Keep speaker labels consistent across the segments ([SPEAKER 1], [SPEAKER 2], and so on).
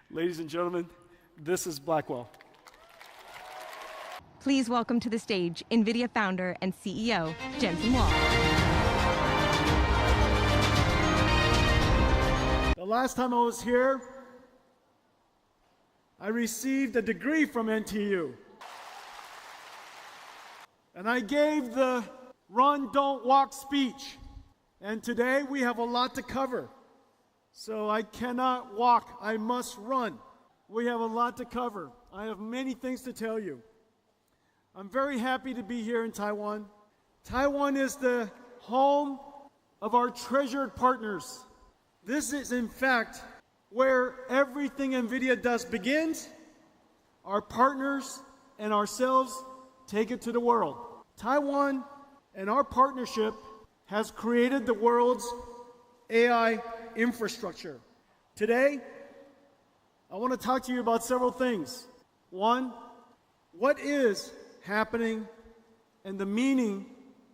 [SPEAKER 1] Ladies and gentlemen, this is Blackwell.
[SPEAKER 2] Please welcome to the stage NVIDIA founder and CEO, Jensen Huang.
[SPEAKER 1] The last time I was here, I received a degree from NTU. And I gave the run, don't walk speech. And today we have a lot to cover. So I cannot walk, I must run. We have a lot to cover. I have many things to tell you. I'm very happy to be here in Taiwan. Taiwan is the home of our treasured partners. This is, in fact, where everything NVIDIA does begins. Our partners and ourselves take it to the world. Taiwan and our partnership has created the world's AI infrastructure. Today, I want to talk to you about several things. One, what is happening and the meaning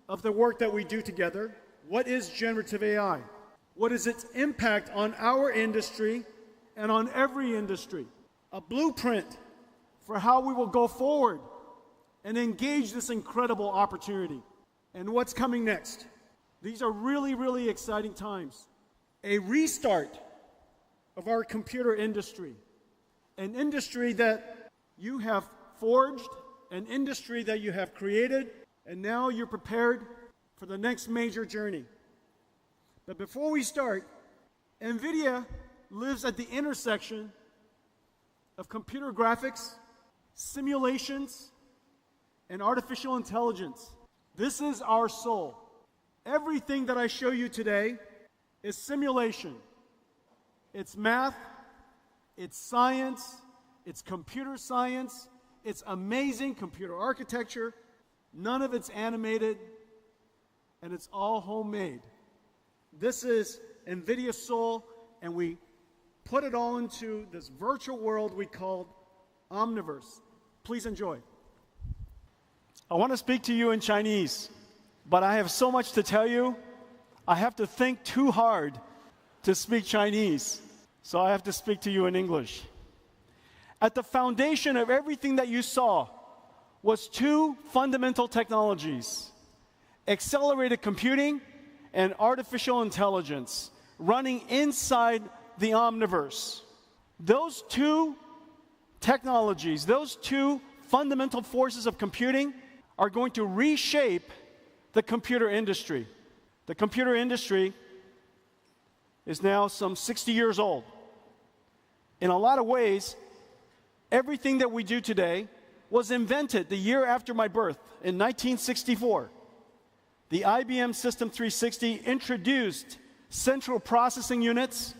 [SPEAKER 1] of the work that we do together? What is generative AI? What is its impact on our industry and on every industry? A blueprint for how we will go forward and engage this incredible opportunity. And what's coming next? These are really, really exciting times. A restart of our computer industry, an industry that you have forged, an industry that you have created, and now you're prepared for the next major journey. But before we start, NVIDIA lives at the intersection of computer graphics, simulations, and artificial intelligence. This is our soul. Everything that I show you today is simulation. It's math, it's science, it's computer science, it's amazing computer architecture. None of it's animated, and it's all homemade. This is NVIDIA's soul, and we put it all into this virtual world we call Omniverse. Please enjoy. I want to speak to you in Chinese, but I have so much to tell you, I have to think too hard to speak Chinese, so I have to speak to you in English. At the foundation of everything that you saw was two fundamental technologies: accelerated computing and artificial intelligence running inside the Omniverse. Those two technologies, those two fundamental forces of computing are going to reshape the computer industry. The computer industry is now some 60 years old. In a lot of ways, everything that we do today was invented the year after my birth, in 1964. The IBM System 360 introduced central processing units,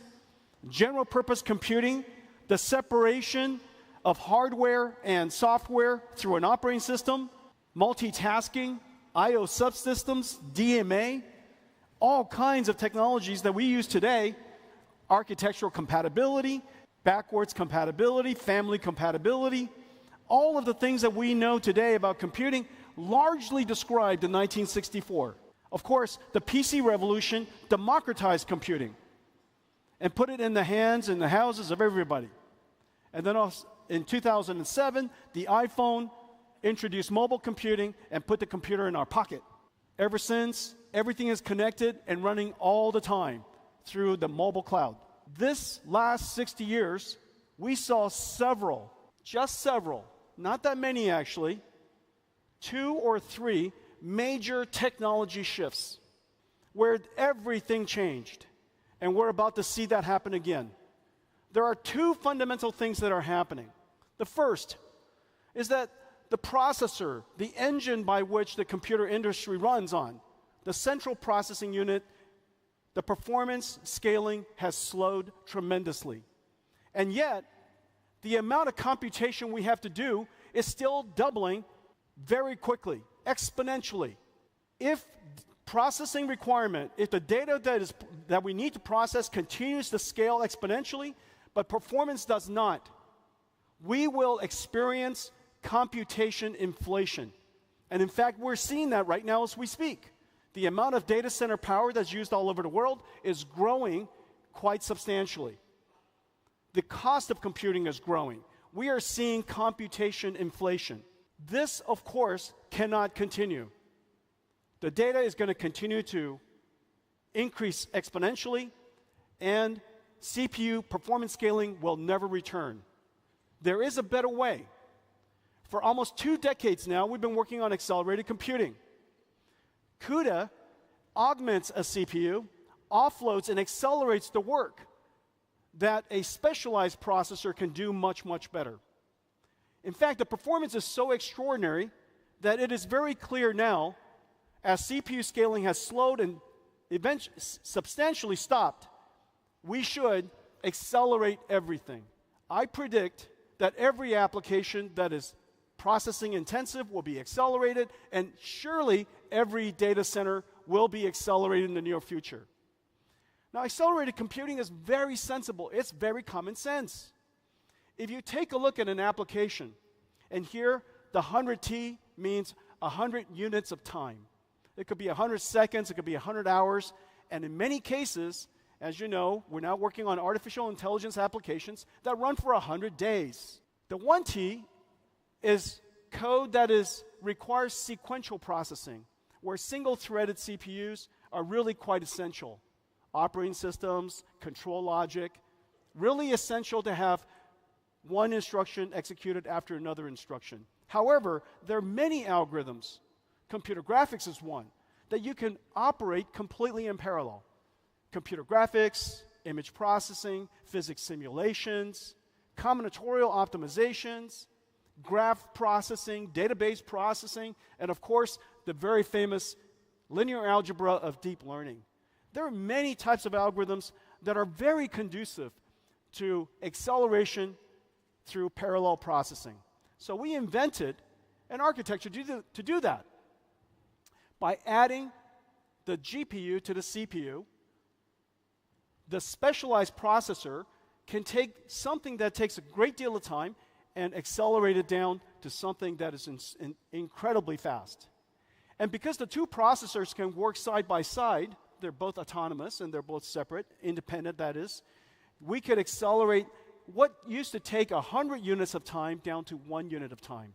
[SPEAKER 1] general purpose computing, the separation of hardware and software through an operating system, multitasking, I/O subsystems, DMA, all kinds of technologies that we use today, architectural compatibility, backwards compatibility, family compatibility, all of the things that we know today about computing largely described in 1964. Of course, the PC revolution democratized computing and put it in the hands and the houses of everybody. And then in 2007, the iPhone introduced mobile computing and put the computer in our pocket. Ever since, everything is connected and running all the time through the mobile cloud. This last 60 years, we saw several, just several, not that many actually, 2 or 3 major technology shifts where everything changed. And we're about to see that happen again. There are 2 fundamental things that are happening. The first is that the processor, the engine by which the computer industry runs on, the central processing unit, the performance scaling has slowed tremendously. And yet, the amount of computation we have to do is still doubling very quickly, exponentially. If processing requirement, if the data that we need to process continues to scale exponentially, but performance does not, we will experience computation inflation. And in fact, we're seeing that right now as we speak. The amount of data center power that's used all over the world is growing quite substantially.
[SPEAKER 3] the cost of computing is growing. We are seeing computation inflation. This, of course, cannot continue. The data is going to continue to increase exponentially, and CPU performance scaling will never return. There is a better way. For almost 2 decades now, we've been working on accelerated computing. CUDA augments a CPU, offloads and accelerates the work that a specialized processor can do much, much better. In fact, the performance is so extraordinary that it is very clear now, as CPU scaling has slowed and eventually substantially stopped, we should accelerate everything. I predict that every application that is processing intensive will be accelerated, and surely every data center will be accelerated in the near future. Now, accelerated computing is very sensible. It's very common sense. If you take a look at an application, and here the 100T means 100 units of time. It could be 100 seconds, it could be 100 hours, and in many cases, as you know, we're now working on artificial intelligence applications that run for 100 days. The 1T is code that requires sequential processing, where single-threaded CPUs are really quite essential. Operating systems, control logic, really essential to have one instruction executed after another instruction. However, there are many algorithms, computer graphics is one, that you can operate completely in parallel. Computer graphics, image processing, physics simulations, combinatorial optimizations, graph processing, database processing, and of course, the very famous linear algebra of deep learning. There are many types of algorithms that are very conducive to acceleration through parallel processing. So we invented an architecture to do that. By adding the GPU to the CPU, the specialized processor can take something that takes a great deal of time and accelerate it down to something that is incredibly fast. And because the two processors can work side by side, they're both autonomous and they're both separate, independent that is, we could accelerate what used to take 100 units of time down to 1 unit of time.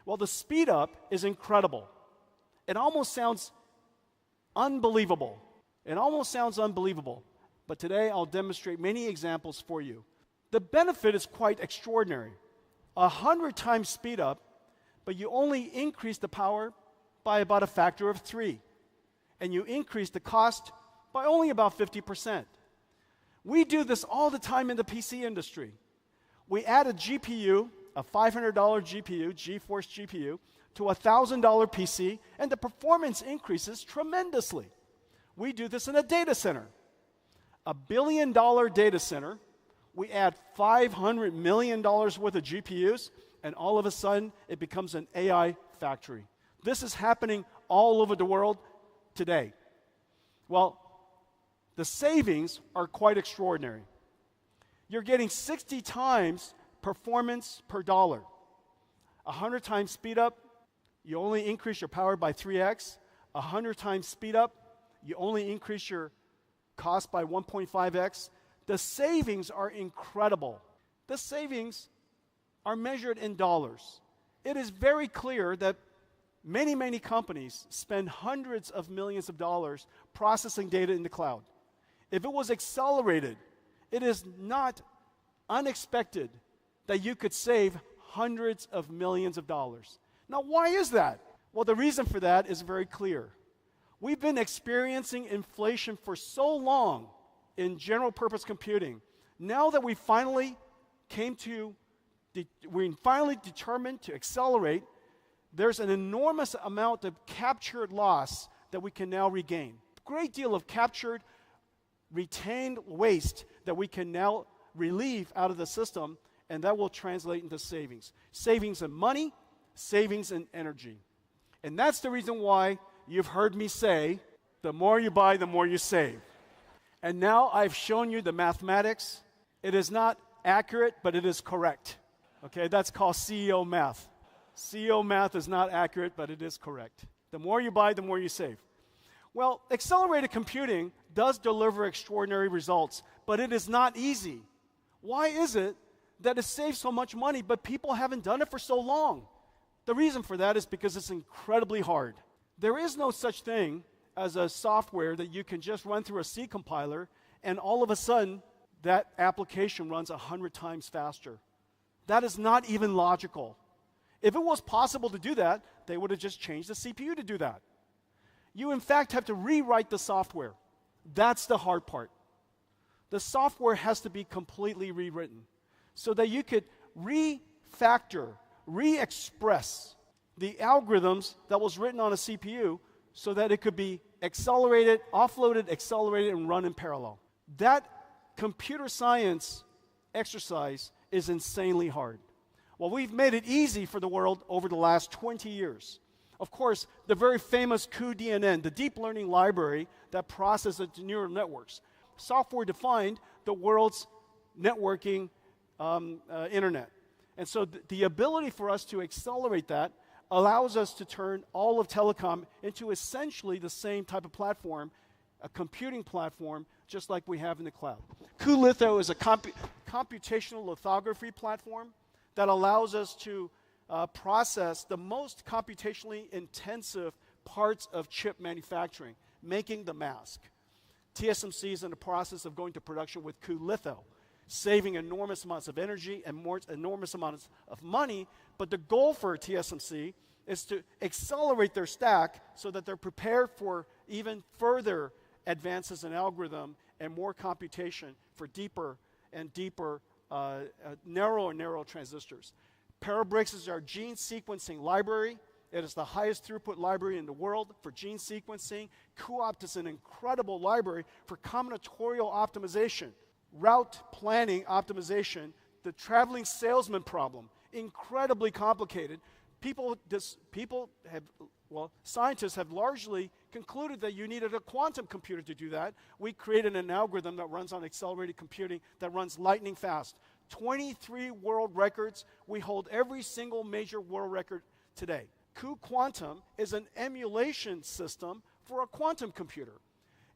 [SPEAKER 3] Well, the speed up is incredible. It almost sounds unbelievable. It almost sounds unbelievable. But today I'll demonstrate many examples for you. The benefit is quite extraordinary. 100 times speed up, but you only increase the power by about a factor of 3. And you increase the cost by only about 50%. We do this all the time in the PC industry. We add a GPU, a $500 GPU, GeForce GPU, to a $1,000 PC, and the performance increases tremendously. We do this in a data center. A $1 billion data center, we add $500 million worth of GPUs, and all of a sudden, it becomes an AI factory. This is happening all over the world today. Well, the savings are quite extraordinary. You're getting 60 times performance per dollar. 100 times speed up, you only increase your power by 3x. 100 times speed up, you only increase your cost by 1.5x. The savings are incredible. The savings are measured in dollars. It is very clear that many, many companies spend hundreds of millions of dollars processing data in the cloud. If it was accelerated, it is not unexpected that you could save hundreds of millions of dollars. Now, why is that? Well, the reason for that is very clear. We've been experiencing inflation for so long in general purpose computing. Now that we finally determined to accelerate, there's an enormous amount of captured loss that we can now regain. A great deal of captured, retained waste that we can now relieve out of the system, and that will translate into savings. Savings in money, savings in energy. And that's the reason why you've heard me say, the more you buy, the more you save. And now I've shown you the mathematics. It is not accurate, but it is correct. Okay, that's called CEO math. CEO math is not accurate, but it is correct. The more you buy, the more you save. Well, accelerated computing does deliver extraordinary results, but it is not easy. Why is it that it saves so much money, but people haven't done it for so long? The reason for that is because it's incredibly hard. There is no such thing as a software that you can just run through a C compiler and all of a sudden that application runs 100 times faster. That is not even logical. If it was possible to do that, they would have just changed the CPU to do that. You, in fact, have to rewrite the software. That's the hard part. The software has to be completely rewritten so that you could refactor, re-express the algorithms that was written on a CPU so that it could be accelerated, offloaded, accelerated, and run in parallel. That computer science exercise is insanely hard. Well, we've made it easy for the world over the last 20 years. Of course, the very famous cuDNN, the deep learning library that processes neural networks, software-defined the world's networking internet. And so the ability for us to accelerate that allows us to turn all of telecom into essentially the same type of platform, a computing platform, just like we have in the cloud. cuLitho is a computational lithography platform that allows us to process the most computationally intensive parts of chip manufacturing, making the mask. TSMC is in the process of going to production with cuLitho, saving enormous amounts of energy and enormous amounts of money, but the goal for TSMC is to accelerate their stack so that they're prepared for even further advances in algorithm and more computation for deeper and deeper, narrow and narrow transistors. Parabricks is our gene sequencing library. It is the highest throughput library in the world for gene sequencing. cuOpt is an incredible library for combinatorial optimization, route planning optimization, the traveling salesman problem, incredibly complicated. Scientists have largely concluded that you needed a quantum computer to do that. We created an algorithm that runs on accelerated computing that runs lightning fast. 23 world records. We hold every single major world record today. cuQuantum is an emulation system for a quantum computer.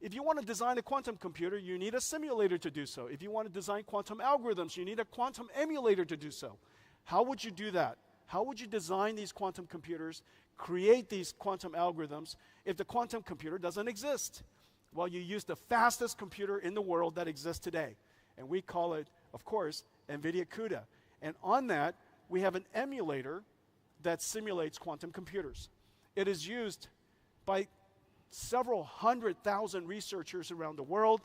[SPEAKER 3] If you want to design a quantum computer, you need a simulator to do so. If you want to design quantum algorithms, you need a quantum emulator to do so. How would you do that? How would you design these quantum computers, create these quantum algorithms, if the quantum computer doesn't exist? Well, you use the fastest computer in the world that exists today. And we call it, of course, Nvidia CUDA. And on that, we have an emulator that simulates quantum computers. It is used by several 100,000 researchers around the world.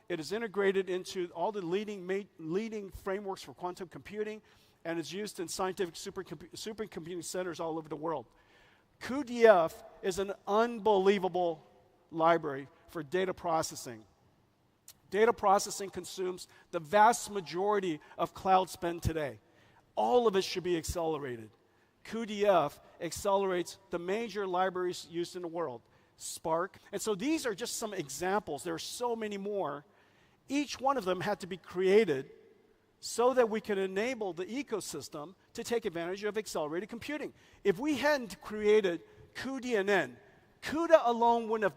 [SPEAKER 3] It is integrated into all the leading frameworks for quantum computing, and is used in scientific supercomputing centers all over the world. cuDF is an unbelievable library for data processing. Data processing consumes the vast majority of cloud spend today. All of it should be accelerated. cuDF accelerates the major libraries used in the world. Spark. And so these are just some examples. There are so many more. Each one of them had to be created so that we can enable the ecosystem to take advantage of accelerated computing. If we hadn't created cuDNN, CUDA alone wouldn't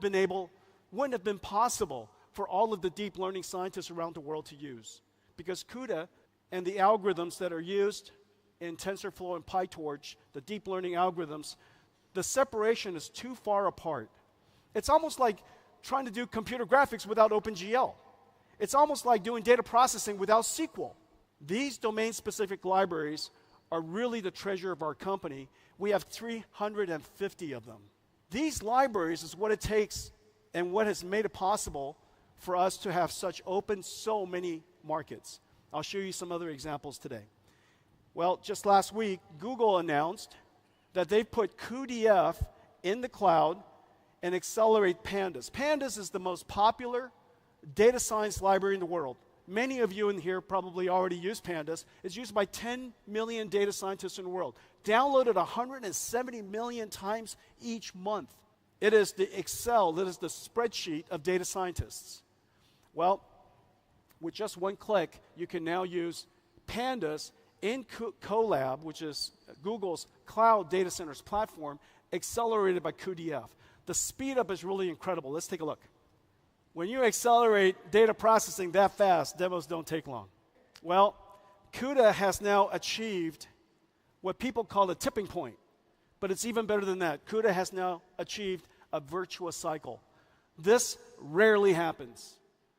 [SPEAKER 3] have been possible for all of the deep learning scientists around the world to use. Because CUDA and the algorithms that are used in TensorFlow and PyTorch, the deep learning algorithms, the separation is too far apart. It's almost like trying to do computer graphics without OpenGL. It's almost like doing data processing without SQL. These domain-specific libraries are really the treasure of our company. We have 350 of them. These libraries is what it takes and what has made it possible for us to have such open so many markets. I'll show you some other examples today. Well, just last week, Google announced that they've put cuDF in the cloud and accelerate Pandas. Pandas is the most popular data science library in the world. Many of you in here probably already use Pandas. It's used by 10 million data scientists in the world. Downloaded 170 million times each month. It is the Excel, it is the spreadsheet of data scientists. Well, with just one click, you can now use Pandas in Colab, which is Google's cloud data centers platform, accelerated by cuDF. The speed up is really incredible. Let's take a look. When you accelerate data processing that fast, demos don't take long. Well, CUDA has now achieved what people call a tipping point. But it's even better than that. CUDA has now achieved a virtuous cycle. This rarely happens.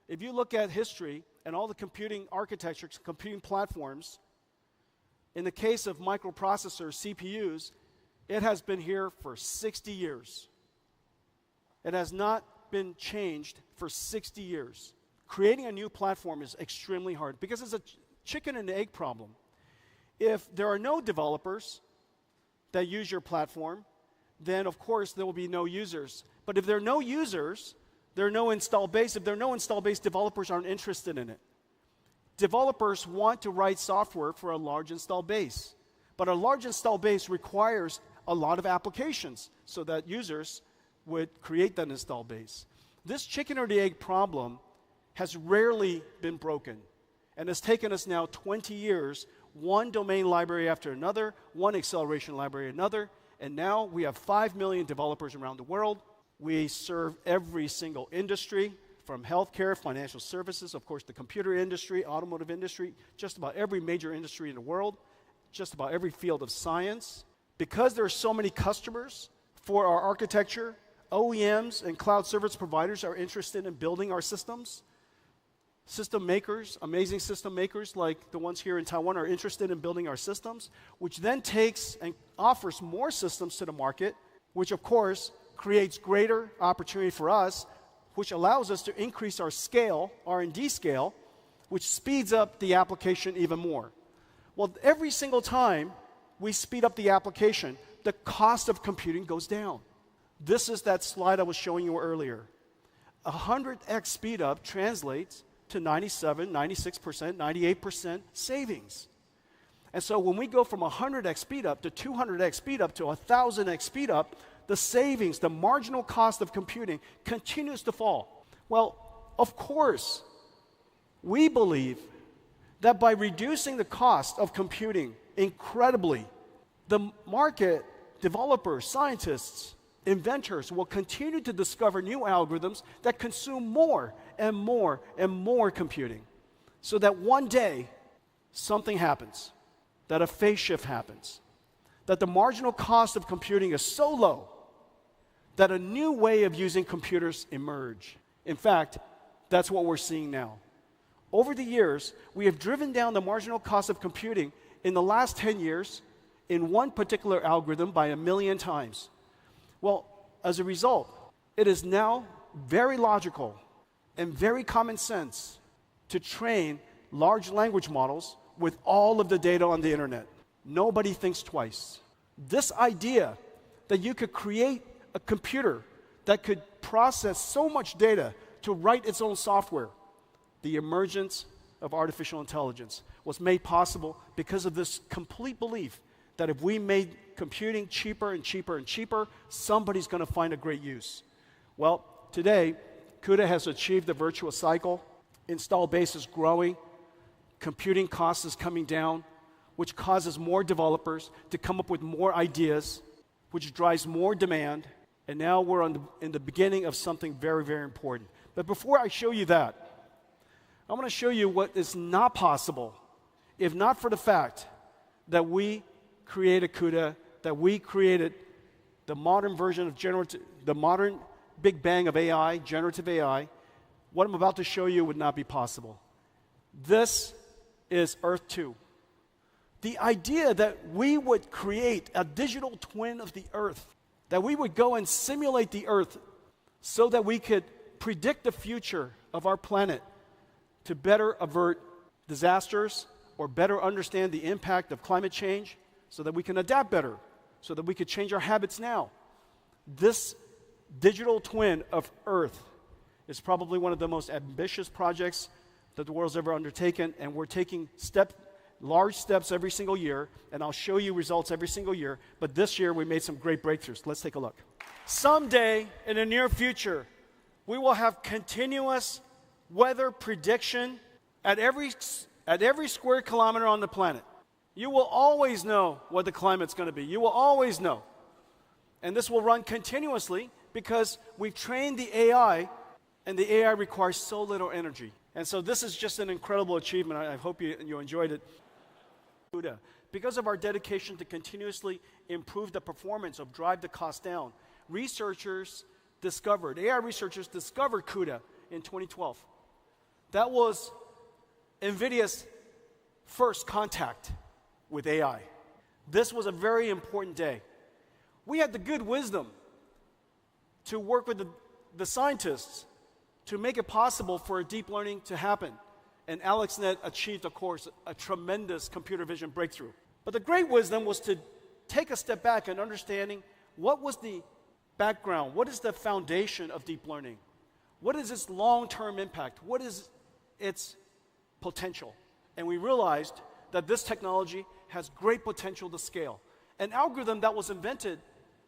[SPEAKER 3] If you look at history and all the computing architectures, computing platforms, in the case of microprocessors, CPUs, it has been here for 60 years. It has not been changed for 60 years. Creating a new platform is extremely hard because it's a chicken and egg problem. If there are no developers that use your platform, then of course there will be no users. But if there are no users, there are no install base. If there are no install base, developers aren't interested in it. Developers want to write software for a large install base. But a large install base requires a lot of applications so that users would create that install base. This chicken or the egg problem has rarely been broken. And it's taken us now 20 years, one domain library after another, one acceleration library another, and now we have 5 million developers around the world. We serve every single industry, from healthcare, financial services, of course the computer industry, automotive industry, just about every major industry in the world, just about every field of science. Because there are so many customers for our architecture, OEMs and cloud service providers are interested in building our systems. System makers, amazing system makers like the ones here in Taiwan are interested in building our systems, which then takes and offers more systems to the market, which of course creates greater opportunity for us, which allows us to increase our scale, R&D scale, which speeds up the application even more. Well, every single time we speed up the application, the cost of computing goes down. This is that slide I was showing you earlier. 100x speed up translates to 97, 96%, 98% savings. And so when we go from 100x speed up to 200x speed up to 1000x speed up, the savings, the marginal cost of computing continues to fall. Well, of course, we believe that by reducing the cost of computing incredibly, the market, developers, scientists, inventors will continue to discover new algorithms that consume more and more and more computing, so that one day something happens, that a phase shift happens, that the marginal cost of computing is so low that a new way of using computers emerge. In fact, that's what we're seeing now. Over the years, we have driven down the marginal cost of computing in the last 10 years in one particular algorithm by 1 million times. Well, as a result, it is now very logical and very common sense to train large language models with all of the data on the internet. Nobody thinks twice. This idea that you could create a computer that could process so much data to write its own software, the emergence of artificial intelligence was made possible because of this complete belief that if we made computing cheaper and cheaper and cheaper, somebody's going to find a great use. Well, today, CUDA has achieved the virtuous cycle. Install base is growing. Computing cost is coming down, which causes more developers to come up with more ideas, which drives more demand. And now we're in the beginning of something very, very important. But before I show you that, I want to show you what is not possible if not for the fact that we created CUDA, that we created the modern version of the modern big bang of AI, generative AI. What I'm about to show you would not be possible. This is Earth 2. The idea that we would create a digital twin of the Earth, that we would go and simulate the Earth so that we could predict the future of our planet to better avert disasters or better understand the impact of climate change so that we can adapt better, so that we could change our habits now. This digital twin of Earth is probably one of the most ambitious projects that the world's ever undertaken, and we're taking large steps every single year, and I'll show you results every single year, but this year we made some great breakthroughs. Let's take a look. Someday in the near future, we will have continuous weather prediction at every square kilometer on the planet. You will always know what the climate's going to be. You will always know. And this will run continuously because we've trained the AI, and the AI requires so little energy. And so this is just an incredible achievement. I hope you enjoyed it. Because of our dedication to continuously improve the performance of drive the cost down, AI researchers discovered CUDA in 2012. That was Nvidia's first contact with AI. This was a very important day. We had the good wisdom to work with the scientists to make it possible for deep learning to happen. And AlexNet achieved, of course, a tremendous computer vision breakthrough. But the great wisdom was to take a step back and understanding what was the background, what is the foundation of deep learning? What is its long-term impact? What is its potential? And we realized that this technology has great potential to scale. An algorithm that was invented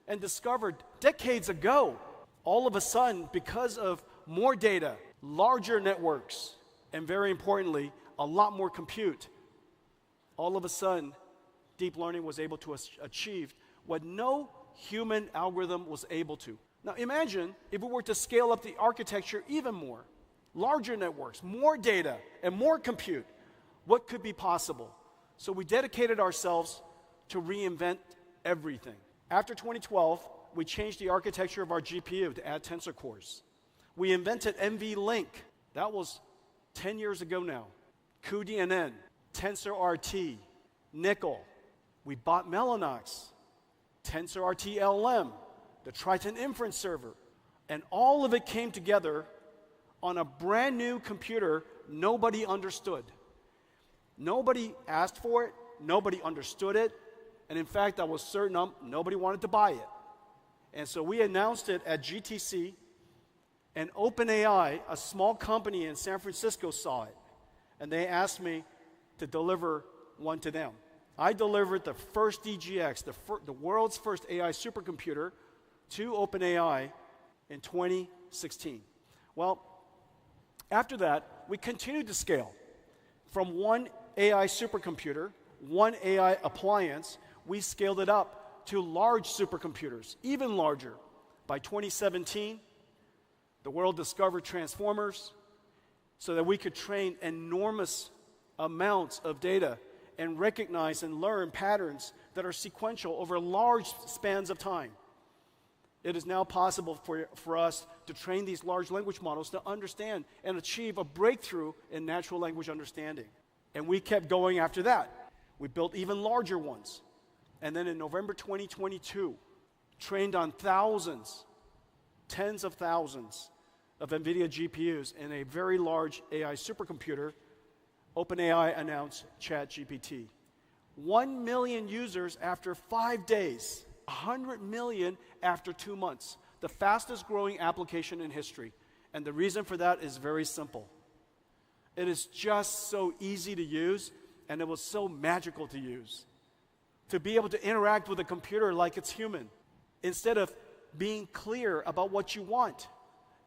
[SPEAKER 3] and discovered decades ago, all of a sudden, because of more data, larger networks, and very importantly, a lot more compute, all of a sudden, deep learning was able to achieve what no human algorithm was able to. Now imagine if we were to scale up the architecture even more, larger networks, more data, and more compute, what could be possible? So we dedicated ourselves to reinvent everything. After 2012, we changed the architecture of our GPU to add tensor cores. We invented nVlink. That was 10 years ago now. cuDNN, TensorRT, Nickel. We bought Mellanox, TensorRT LLM, the Triton inference server. And all of it came together on a brand new computer nobody understood. Nobody asked for it, nobody understood it, and in fact, I was certain nobody wanted to buy it. And so we announced it at GTC, and OpenAI, a small company in San Francisco, saw it. And they asked me to deliver one to them. I delivered the first DGX, the world's first AI supercomputer, to OpenAI in 2016. Well, after that, we continued to scale. From one AI supercomputer, one AI appliance, we scaled it up to large supercomputers, even larger. By 2017, the world discovered transformers so that we could train enormous amounts of data and recognize and learn patterns that are sequential over large spans of time. It is now possible for us to train these large language models to understand and achieve a breakthrough in natural language understanding. And we kept going after that. We built even larger ones. And then in November 2022, trained on thousands, tens of thousands of NVIDIA GPUs in a very large AI supercomputer, OpenAI announced ChatGPT. 1 million users after 5 days, 100 million after 2 months, the fastest growing application in history. And the reason for that is very simple. It is just so easy to use, and it was so magical to use. To be able to interact with a computer like it's human, instead of being clear about what you want.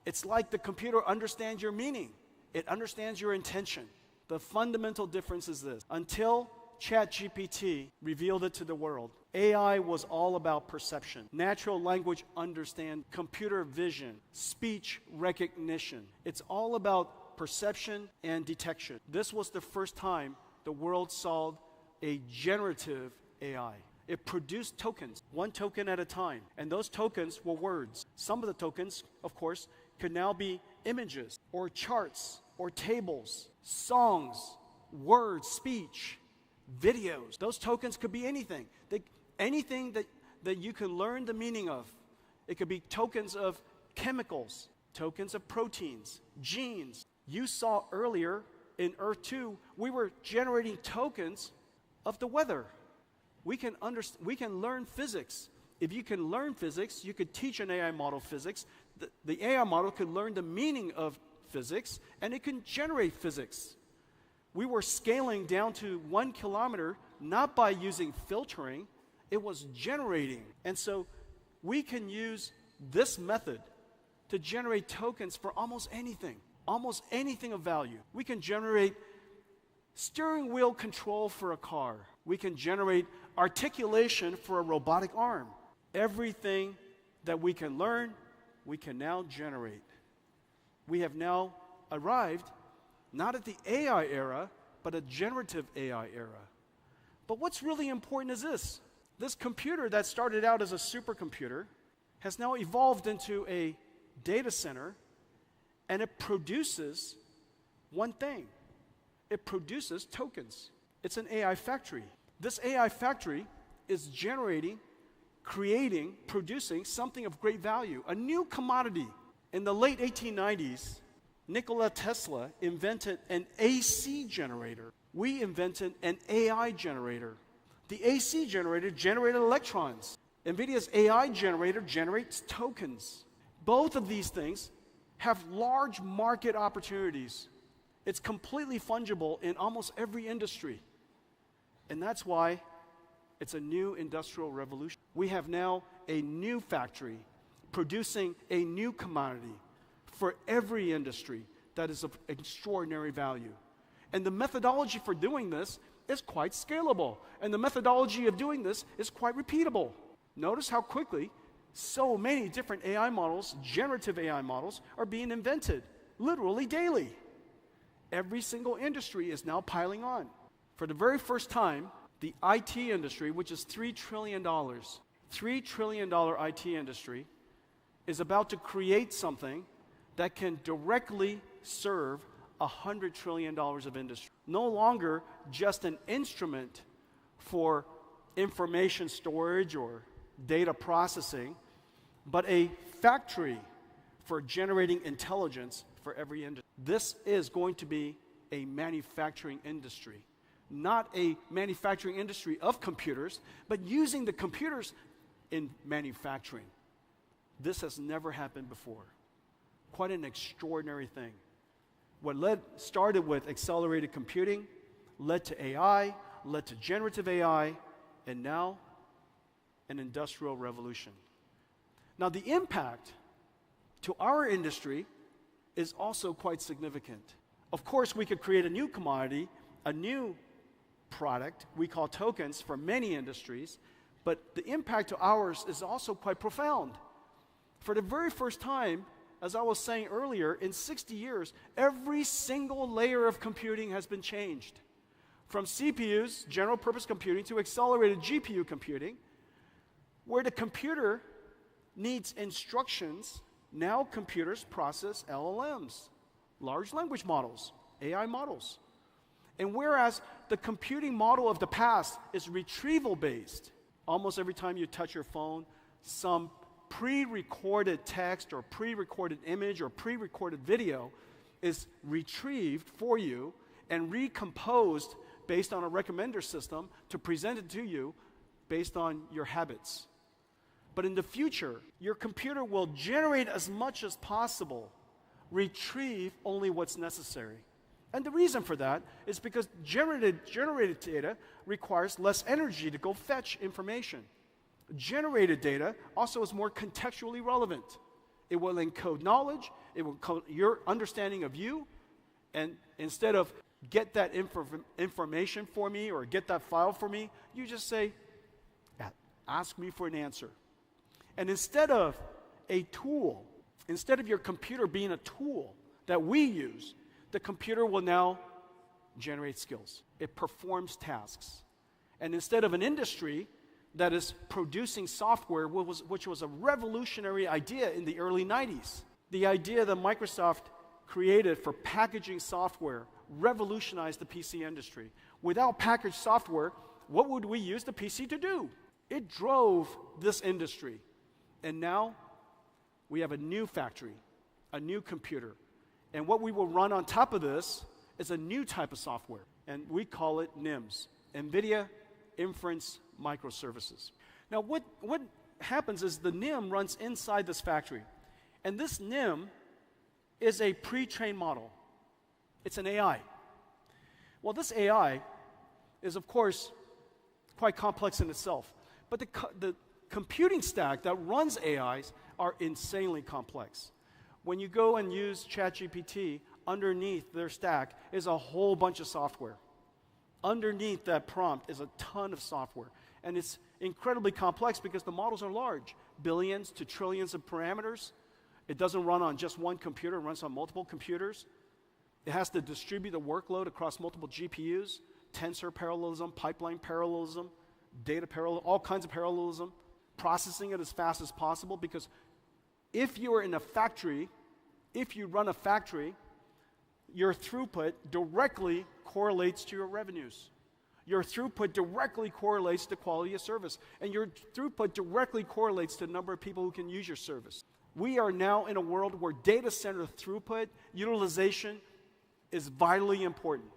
[SPEAKER 3] It's like the computer understands your meaning. It understands your intention. The fundamental difference is this. Until ChatGPT revealed it to the world, AI was all about perception, natural language understanding, computer vision, speech recognition. It's all about perception and detection. This was the first time the world saw a generative AI. It produced tokens, one token at a time, and those tokens were words. Some of the tokens, of course, could now be images or charts or tables, songs, words, speech, videos. Those tokens could be anything. Anything that you can learn the meaning of. It could be tokens of chemicals, tokens of proteins, genes. You saw earlier in Earth 2, we were generating tokens of the weather. We can learn physics. If you can learn physics, you could teach an AI model physics. The AI model could learn the meaning of physics, and it can generate physics. We were scaling down to 1 kilometer, not by using filtering, it was generating. And so we can use this method to generate tokens for almost anything of value. We can generate steering wheel control for a car. We can generate articulation for a robotic arm. Everything that we can learn, we can now generate. We have now arrived not at the AI era, but a generative AI era. But what's really important is this. This computer that started out as a supercomputer has now evolved into a data center, and it produces one thing. It produces tokens. It's an AI factory. This AI factory is generating, creating, producing something of great value, a new commodity. In the late 1890s, Nikola Tesla invented an AC generator. We invented an AI generator. The AC generator generated electrons. Nvidia's AI generator generates tokens. Both of these things have large market opportunities. It's completely fungible in almost every industry. And that's why it's a new industrial revolution. We have now a new factory producing a new commodity for every industry that is of extraordinary value. And the methodology for doing this is quite scalable. And the methodology of doing this is quite repeatable. Notice how quickly so many different AI models, generative AI models, are being invented, literally daily. Every single industry is now piling on. For the very first time, the IT industry, which is $3 trillion, $3 trillion IT industry, is about to create something that can directly serve $100 trillion of industry. No longer just an instrument for information storage or data processing, but a factory for generating intelligence for every industry. This is going to be a manufacturing industry, not a manufacturing industry of computers, but using the computers in manufacturing. This has never happened before. Quite an extraordinary thing. What started with accelerated computing, led to AI, led to generative AI, and now an industrial revolution. Now, the impact to our industry is also quite significant. Of course, we could create a new commodity, a new product we call tokens for many industries, but the impact to ours is also quite profound. For the very first time, as I was saying earlier, in 60 years, every single layer of computing has been changed. From CPUs, general purpose computing, to accelerated GPU computing, where the computer needs instructions, now computers process LLMs, large language models, AI models. And whereas the computing model of the past is retrieval-based, almost every time you touch your phone, some pre-recorded text or pre-recorded image or pre-recorded video is retrieved for you and recomposed based on a recommender system to present it to you based on your habits. But in the future, your computer will generate as much as possible, retrieve only what's necessary. And the reason for that is because generated data requires less energy to go fetch information. Generated data also is more contextually relevant. It will encode knowledge, it will encode your understanding of you, and instead of get that information for me or get that file for me, you just say, ask me for an answer. And instead of a tool, instead of your computer being a tool that we use, the computer will now generate skills. It performs tasks. And instead of an industry that is producing software, which was a revolutionary idea in the early 90s, the idea that Microsoft created for packaging software revolutionized the PC industry. Without packaged software, what would we use the PC to do? It drove this industry. And now we have a new factory, a new computer. And what we will run on top of this is a new type of software. And we call it NIMS, NVIDIA Inference Microservices. Now, what happens is the NIM runs inside this factory. And this NIM is a pre-trained model. It's an AI. Well, this AI is, of course, quite complex in itself. But the computing stack that runs AIs are insanely complex. When you go and use ChatGPT, underneath their stack is a whole bunch of software. Underneath that prompt is a ton of software. And it's incredibly complex because the models are large, billions to trillions of parameters. It doesn't run on just one computer, it runs on multiple computers. It has to distribute the workload across multiple GPUs, tensor parallelism, pipeline parallelism, data parallelism, all kinds of parallelism, processing it as fast as possible, because if you are in a factory, if you run a factory, your throughput directly correlates to your revenues. Your throughput directly correlates to quality of service, and your throughput directly correlates to the number of people who can use your service. We are now in a world where data center throughput, utilization is vitally important.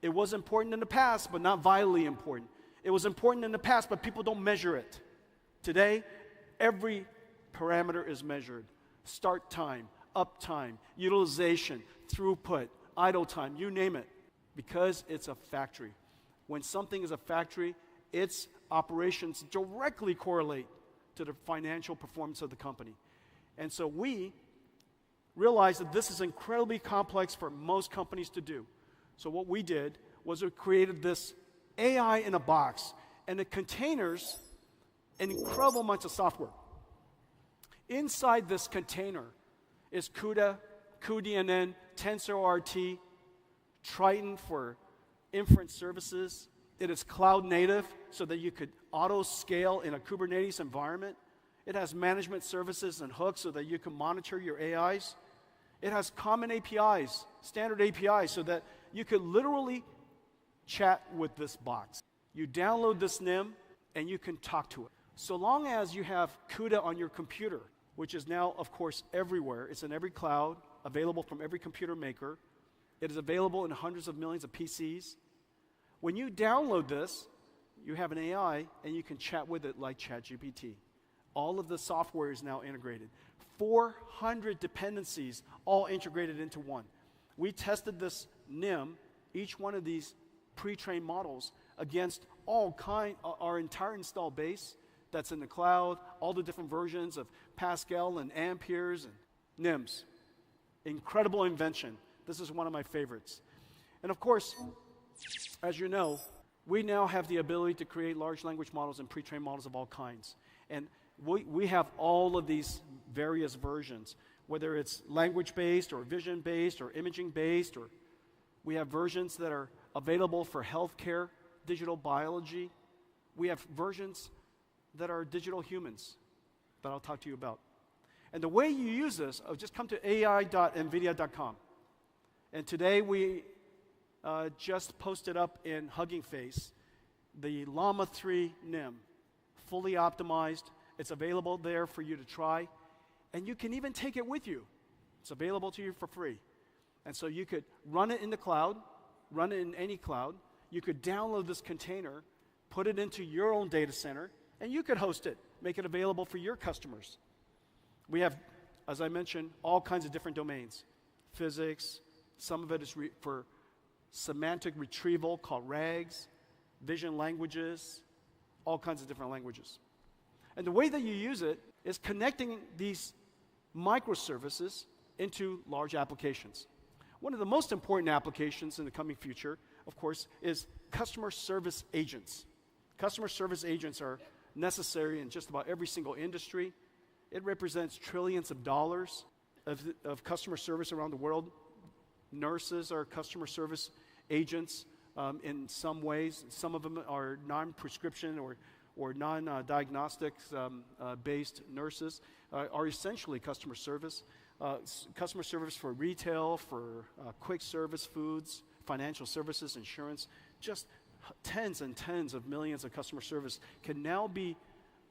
[SPEAKER 3] It was important in the past, but not vitally important. It was important in the past, but people don't measure it. Today, every parameter is measured. Start time, uptime, utilization, throughput, idle time, you name it, because it's a factory. When something is a factory, its operations directly correlate to the financial performance of the company. And so we realized that this is incredibly complex for most companies to do. So what we did was we created this AI in a box, and it containers an incredible amount of software. Inside this container is CUDA, cuDNN, TensorRT, Triton for inference services. It is cloud native so that you could auto scale in a Kubernetes environment. It has management services and hooks so that you can monitor your AIs. It has common APIs, standard APIs, so that you could literally chat with this box. You download this NIM and you can talk to it. So long as you have CUDA on your computer, which is now, of course, everywhere. It's in every cloud, available from every computer maker. It is available in hundreds of millions of PCs. When you download this, you have an AI, and you can chat with it like ChatGPT. All of the software is now integrated. 400 dependencies, all integrated into one. We tested this NIM, each one of these pre-trained models, against our entire install base that's in the cloud, all the different versions of Pascal and Amperes and NIMS. Incredible invention. This is one of my favorites. And of course, as you know, we now have the ability to create large language models and pre-trained models of all kinds. And we have all of these various versions, whether it's language-based or vision-based or imaging-based, or we have versions that are available for healthcare, digital biology. We have versions that are digital humans that I'll talk to you about. And the way you use this, just come to ai.nvidia.com. And today we just posted up in Hugging Face the Llama 3 NIM, fully optimized. It's available there for you to try. And you can even take it with you. It's available to you for free. And so you could run it in the cloud, run it in any cloud. You could download this container, put it into your own data center, and you could host it, make it available for your customers. We have, as I mentioned, all kinds of different domains. Physics, some of it is for semantic retrieval called RAGs, vision languages, all kinds of different languages. And the way that you use it is connecting these microservices into large applications. One of the most important applications in the coming future, of course, is customer service agents. Customer service agents are necessary in just about every single industry. It represents trillions of dollars of customer service around the world. Nurses are customer service agents in some ways. Some of them are non-prescription or non-diagnostics based nurses are essentially customer service. Customer service for retail, for quick service foods, financial services, insurance, just tens and tens of millions of customer service can now be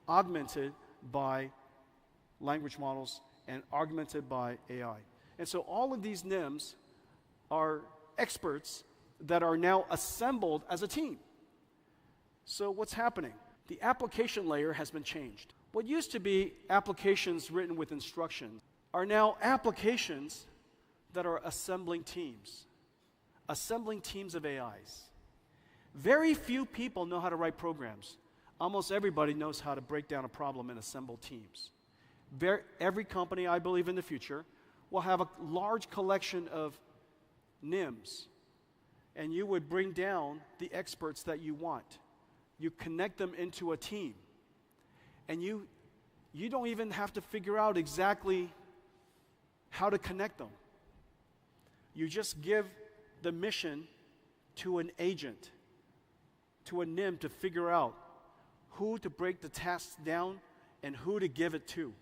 [SPEAKER 3] augmented by language models and augmented by AI. And so all of these NIMs are experts that are now assembled as a team. So what's happening? The application layer has been changed. What used to be applications written with instructions are now applications that are assembling teams of AIs. Very few people know how to write programs. Almost everybody knows how to break down a problem and assemble teams. Every company, I believe, in the future will have a large collection of NIMs, and you would bring down the experts that you want. You connect them into a team, and you don't even have to figure out exactly how to connect them. You just give the mission to an agent, to a NIM to figure out who to break the tasks down and who to give it to.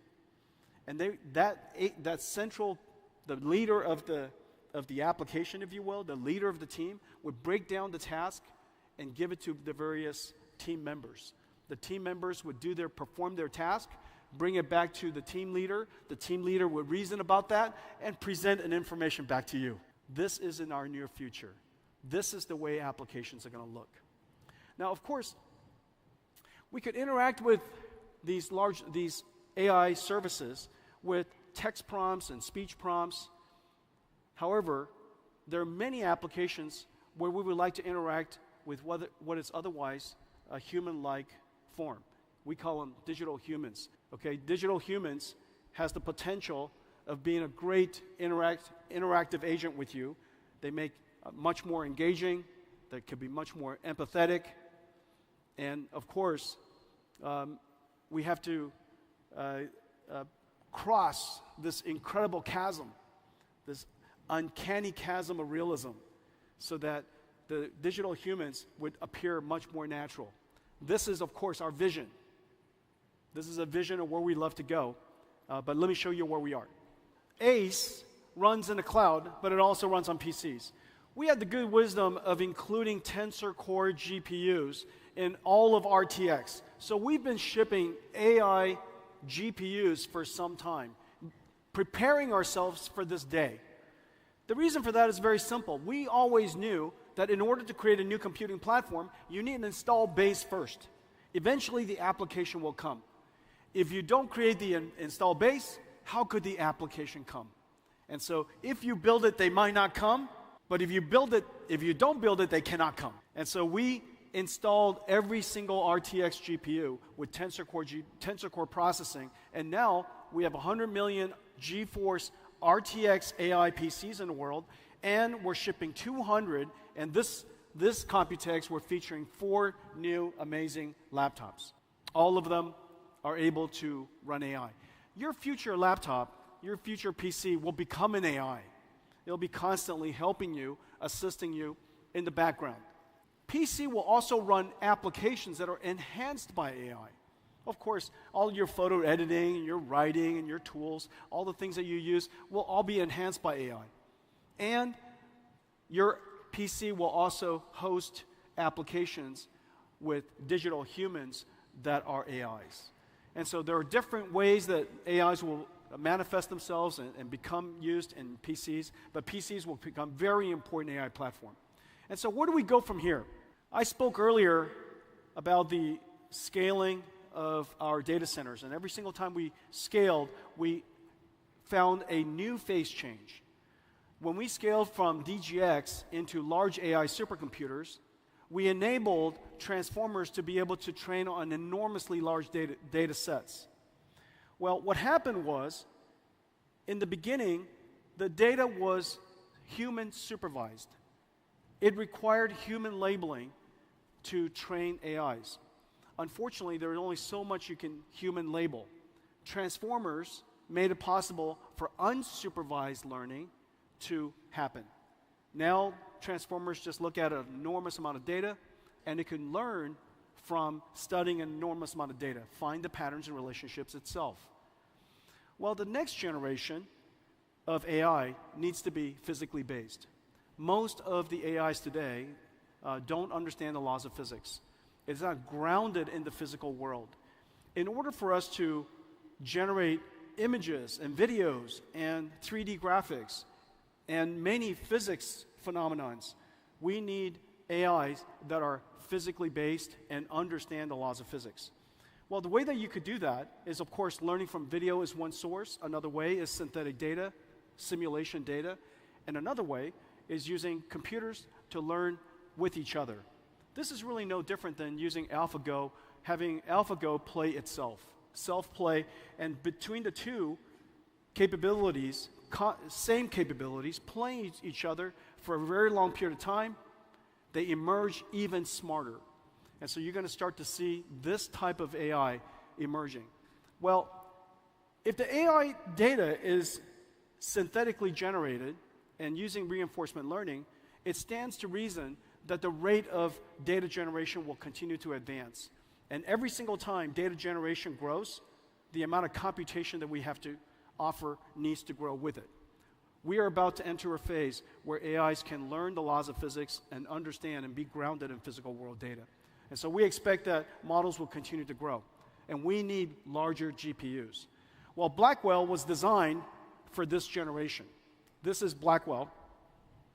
[SPEAKER 3] And that central, the leader of the application, if you will, the leader of the team, would break down the task and give it to the various team members. The team members would perform their task, bring it back to the team leader. The team leader would reason about that and present an information back to you. This is in our near future. This is the way applications are going to look. Now, of course, we could interact with these AI services with text prompts and speech prompts. However, there are many applications where we would like to interact with what is otherwise a human-like form. We call them digital humans. Okay, digital humans has the potential of being a great interactive agent with you. They make much more engaging. They could be much more empathetic. And of course, we have to cross this incredible chasm, this uncanny chasm of realism, so that the digital humans would appear much more natural. This is, of course, our vision. This is a vision of where we love to go, but let me show you where we are. ACE runs in the cloud, but it also runs on PCs. We had the good wisdom of including Tensor Core GPUs in all of RTX. So we've been shipping AI GPUs for some time, preparing ourselves for this day. The reason for that is very simple. We always knew that in order to create a new computing platform, you need an install base first. Eventually, the application will come. If you don't create the install base, how could the application come? And so if you build it, they might not come. But if you don't build it, they cannot come. And so we installed every single RTX GPU with Tensor Core processing. And now we have 100 million GeForce RTX AI PCs in the world. And we're shipping 200. And this Computex, we're featuring 4 new amazing laptops. All of them are able to run AI. Your future laptop, your future PC will become an AI. It'll be constantly helping you, assisting you in the background. PC will also run applications that are enhanced by AI. Of course, all your photo editing, and your writing, and your tools, all the things that you use will all be enhanced by AI. And your PC will also host applications with digital humans that are AIs. And so there are different ways that AIs will manifest themselves and become used in PCs, but PCs will become very important AI platform. And so where do we go from here? I spoke earlier about the scaling of our data centers, and every single time we scaled, we found a new phase change. When we scaled from DGX into large AI supercomputers, we enabled transformers to be able to train on enormously large data sets. Well, what happened was, in the beginning, the data was human supervised. It required human labeling to train AIs. Unfortunately, there is only so much you can human label. Transformers made it possible for unsupervised learning to happen. Now, transformers just look at an enormous amount of data, and it can learn from studying an enormous amount of data, find the patterns and relationships itself. Well, the next generation of AI needs to be physically based. Most of the AIs today don't understand the laws of physics. It's not grounded in the physical world. In order for us to generate images and videos and 3D graphics and many physics phenomenons, we need AIs that are physically based and understand the laws of physics. Well, the way that you could do that is, of course, learning from video is one source. Another way is synthetic data, simulation data. And another way is using computers to learn with each other. This is really no different than using AlphaGo, having AlphaGo play itself, self-play, and between the two capabilities, same capabilities, playing each other for a very long period of time, they emerge even smarter. And so you're going to start to see this type of AI emerging. Well, if the AI data is synthetically generated, and using reinforcement learning, it stands to reason that the rate of data generation will continue to advance. And every single time data generation grows, the amount of computation that we have to offer needs to grow with it. We are about to enter a phase where AIs can learn the laws of physics and understand and be grounded in physical world data. And so we expect that models will continue to grow. And we need larger GPUs. Well, Blackwell was designed for this generation. This is Blackwell,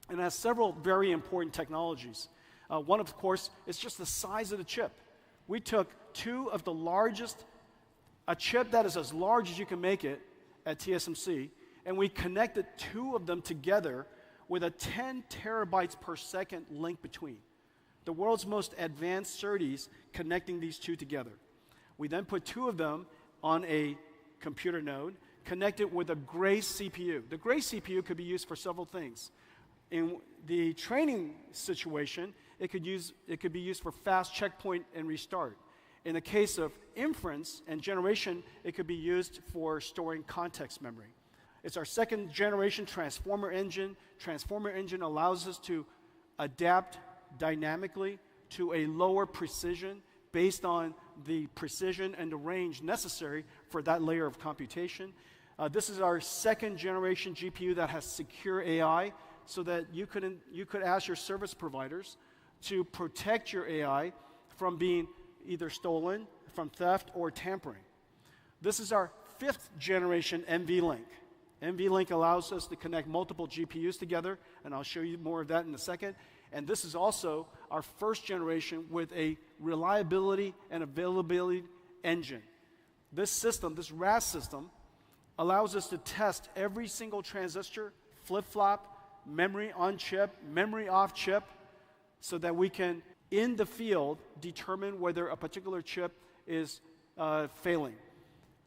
[SPEAKER 3] and has several very important technologies. One, of course, is just the size of the chip. We took two of the largest, a chip that is as large as you can make it at TSMC, and we connected two of them together with a 10 terabytes per second link between. The world's most advanced SerDes connecting these two together. We then put two of them on a computer node, connected with a Grace CPU. The Grace CPU could be used for several things. In the training situation, it could be used for fast checkpoint and restart. In the case of inference and generation, it could be used for storing context memory. It's our second generation transformer engine. Transformer engine allows us to adapt dynamically to a lower precision based on the precision and the range necessary for that layer of computation. This is our second generation GPU that has secure AI, so that you could ask your service providers to protect your AI from being either stolen, from theft, or tampering. This is our fifth generation nVlink. nVlink allows us to connect multiple GPUs together, and I'll show you more of that in a second. And this is also our first generation with a reliability and availability engine. This system, this RAS system, allows us to test every single transistor, flip-flop, memory on chip, memory off chip, so that we can, in the field, determine whether a particular chip is failing.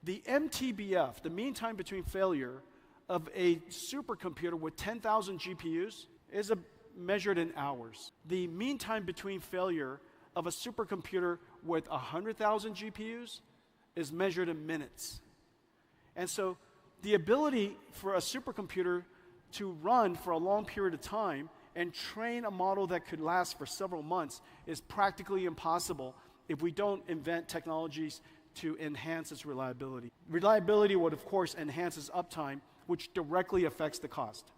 [SPEAKER 3] The MTBF, the mean time between failure of a supercomputer with 10,000 GPUs, is measured in hours. The mean time between failure of a supercomputer with 100,000 GPUs is measured in minutes. And so the ability for a supercomputer to run for a long period of time and train a model that could last for several months is practically impossible if we don't invent technologies to enhance its reliability. Reliability would, of course, enhance its uptime, which directly affects the cost.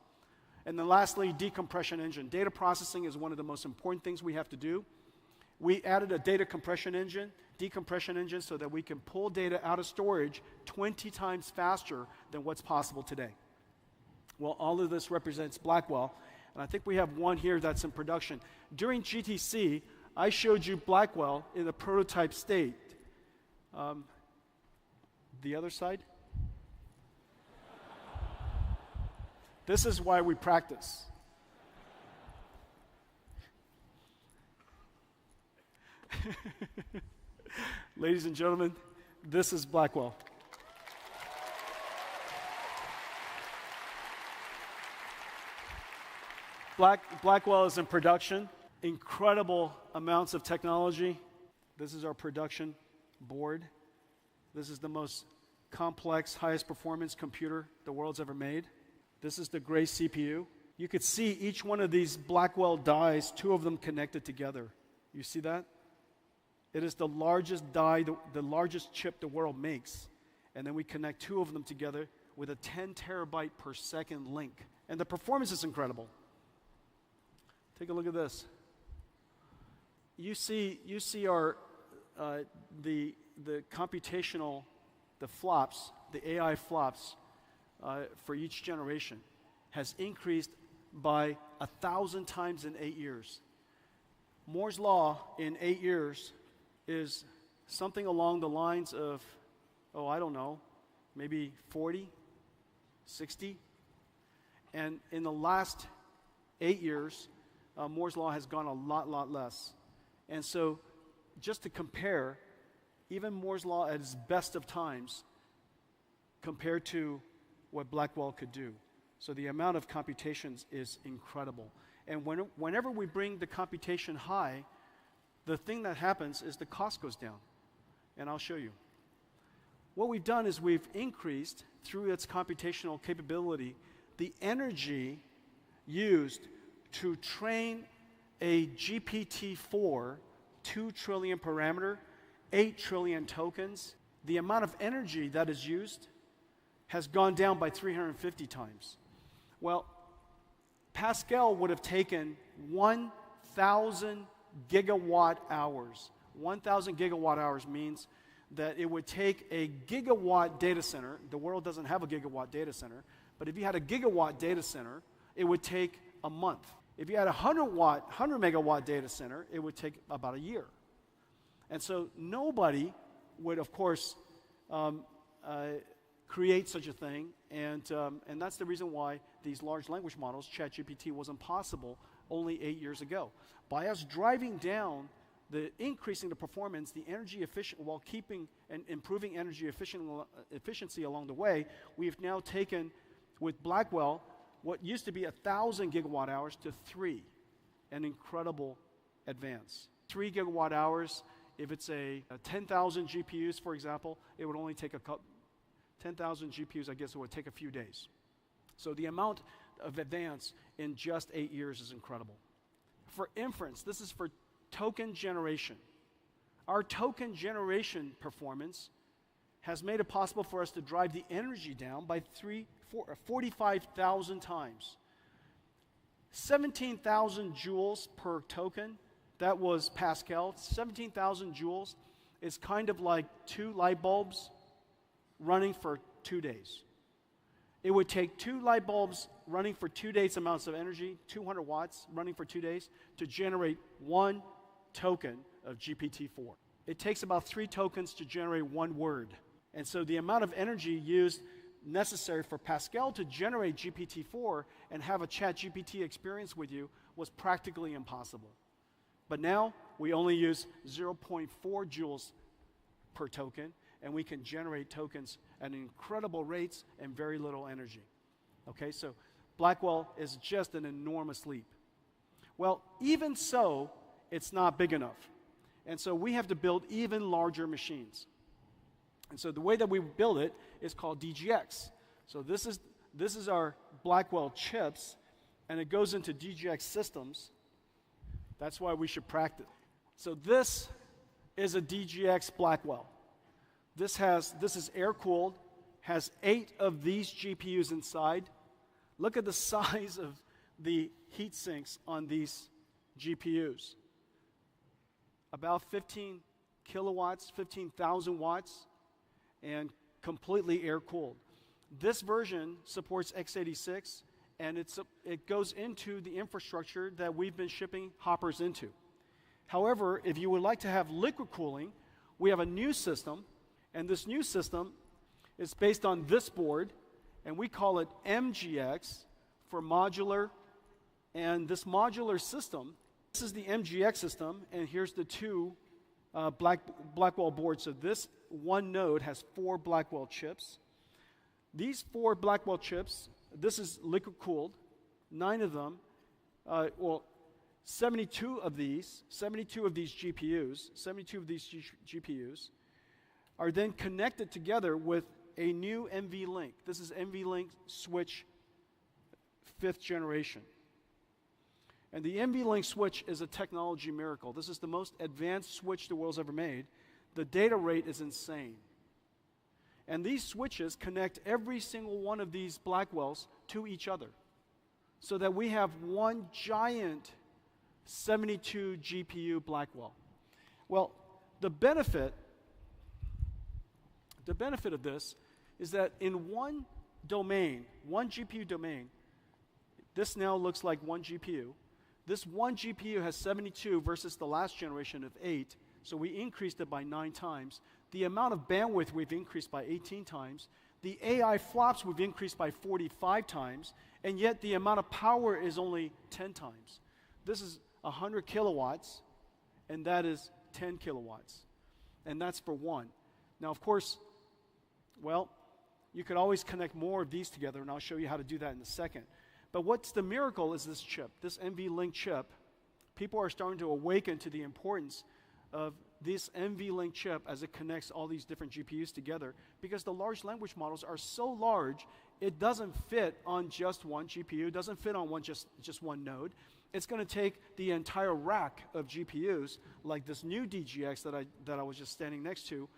[SPEAKER 3] And then lastly, decompression engine. Data processing is one of the most important things we have to do. We added a data compression engine, decompression engine, so that we can pull data out of storage 20 times faster than what's possible today. Well, all of this represents Blackwell, and I think we have one here that's in production. During GTC, I showed you Blackwell in a prototype state. The other side? This is why we practice. Ladies and gentlemen, this is Blackwell. Blackwell is in production. Incredible amounts of technology. This is our production board. This is the most complex, highest performance computer the world's ever made. This is the Grace CPU. You could see each one of these Blackwell dies, two of them connected together. You see that? It is the largest die, the largest chip the world makes. And then we connect two of them together with a 10 terabyte per second link. And the performance is incredible. Take a look at this. You see our the computational, the flops, the AI flops for each generation has increased by 1,000 times in 8 years. Moore's law in 8 years is something along the lines of, I don't know, maybe 40, 60. And in the last 8 years, Moore's law has gone a lot less. And so just to compare, even Moore's law at its best of times compared to what Blackwell could do. So the amount of computations is incredible. And whenever we bring the computation high, the thing that happens is the cost goes down. And I'll show you. What we've done is we've increased, through its computational capability, the energy used to train a GPT-4, 2 trillion parameter, 8 trillion tokens, the amount of energy that is used has gone down by 350 times. Well, Pascal would have taken 1,000 gigawatt hours. 1,000 gigawatt hours means that it would take a gigawatt data center. The world doesn't have a gigawatt data center, but if you had a gigawatt data center, it would take a month. If you had a 100 megawatt data center, it would take about a year. And so nobody would, of course, create such a thing, and that's the reason why these large language models, ChatGPT, wasn't possible only 8 years ago. By us driving down increasing the performance, the energy efficient, while keeping and improving energy efficiency along the way, we have now taken, with Blackwell, what used to be 1,000 gigawatt hours to 3, an incredible advance. 3 gigawatt hours, if it's a 10,000 GPUs, for example, it would only take 10,000 GPUs, I guess it would take a few days. So the amount of advance in just 8 years is incredible. For inference, this is for token generation. Our token generation performance has made it possible for us to drive the energy down by 45,000 times. 17,000 joules per token, that was Pascal. 17,000 joules is kind of like 2 light bulbs running for 2 days. It would take 2 light bulbs running for 2 days amounts of energy, 200 watts running for 2 days, to generate 1 token of GPT-4. It takes about 3 tokens to generate 1 word. And so the amount of energy used necessary for Pascal to generate GPT-4 and have a ChatGPT experience with you was practically impossible. But now we only use 0.4 joules per token, and we can generate tokens at incredible rates and very little energy. Okay, so Blackwell is just an enormous leap. Well, even so, it's not big enough. And so we have to build even larger machines. And so the way that we build it is called DGX. So this is our Blackwell chips, and it goes into DGX systems. That's why we should practice. So this is a DGX Blackwell. This is air-cooled, has 8 of these GPUs inside. Look at the size of the heat sinks on these GPUs. About 15 kilowatts, 15,000 watts, and completely air-cooled. This version supports x86, and it goes into the infrastructure that we've been shipping hoppers into. However, if you would like to have liquid cooling, we have a new system, and this new system is based on this board, and we call it MGX for modular. And this modular system, this is the MGX system, and here's the 2 Blackwell boards. So this one node has 4 Blackwell chips. These 4 Blackwell chips, this is liquid cooled, 9 of them, 72 of these GPUs are then connected together with a new nVlink. This is nVlink switch 5th generation. And the nVlink switch is a technology miracle. This is the most advanced switch the world's ever made. The data rate is insane. And these switches connect every single one of these Blackwells to each other, so that we have one giant 72 GPU Blackwell. Well, the benefit of this is that in one domain, one GPU domain, this now looks like one GPU. This one GPU has 72 versus the last generation of 8, so we increased it by 9 times. The amount of bandwidth we've increased by 18 times. The AI flops we've increased by 45 times, and yet the amount of power is only 10 times. This is 100 kilowatts, and that is 10 kilowatts. And that's for one. Now, of course, well, you could always connect more of these together, and I'll show you how to do that in a second. But what's the miracle is this chip, this nVlink chip. People are starting to awaken to the importance of this nVlink chip as it connects all these different GPUs together, because the large language models are so large, it doesn't fit on just one GPU, doesn't fit on just one node. It's going to take the entire rack of GPUs, like this new DGX that I was just standing next to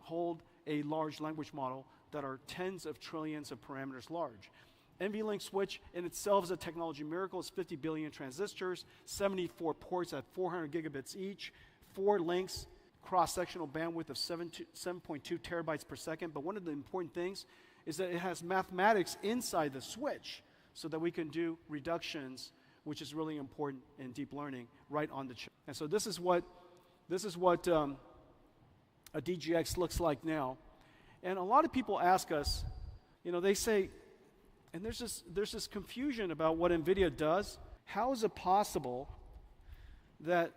[SPEAKER 3] hold a large language model that are tens of trillions of parameters large. NVLink switch in itself is a technology miracle. It's 50 billion transistors, 74 ports at 400 gigabits each, 4 links, cross-sectional bandwidth of 7.2 terabytes per second. But one of the important things is that it has mathematics inside the switch so that we can do reductions, which is really important in deep learning, right on the chip. And so this is what a DGX looks like now. And a lot of people ask us, they say, and there's this confusion about what NVIDIA does. How is it possible that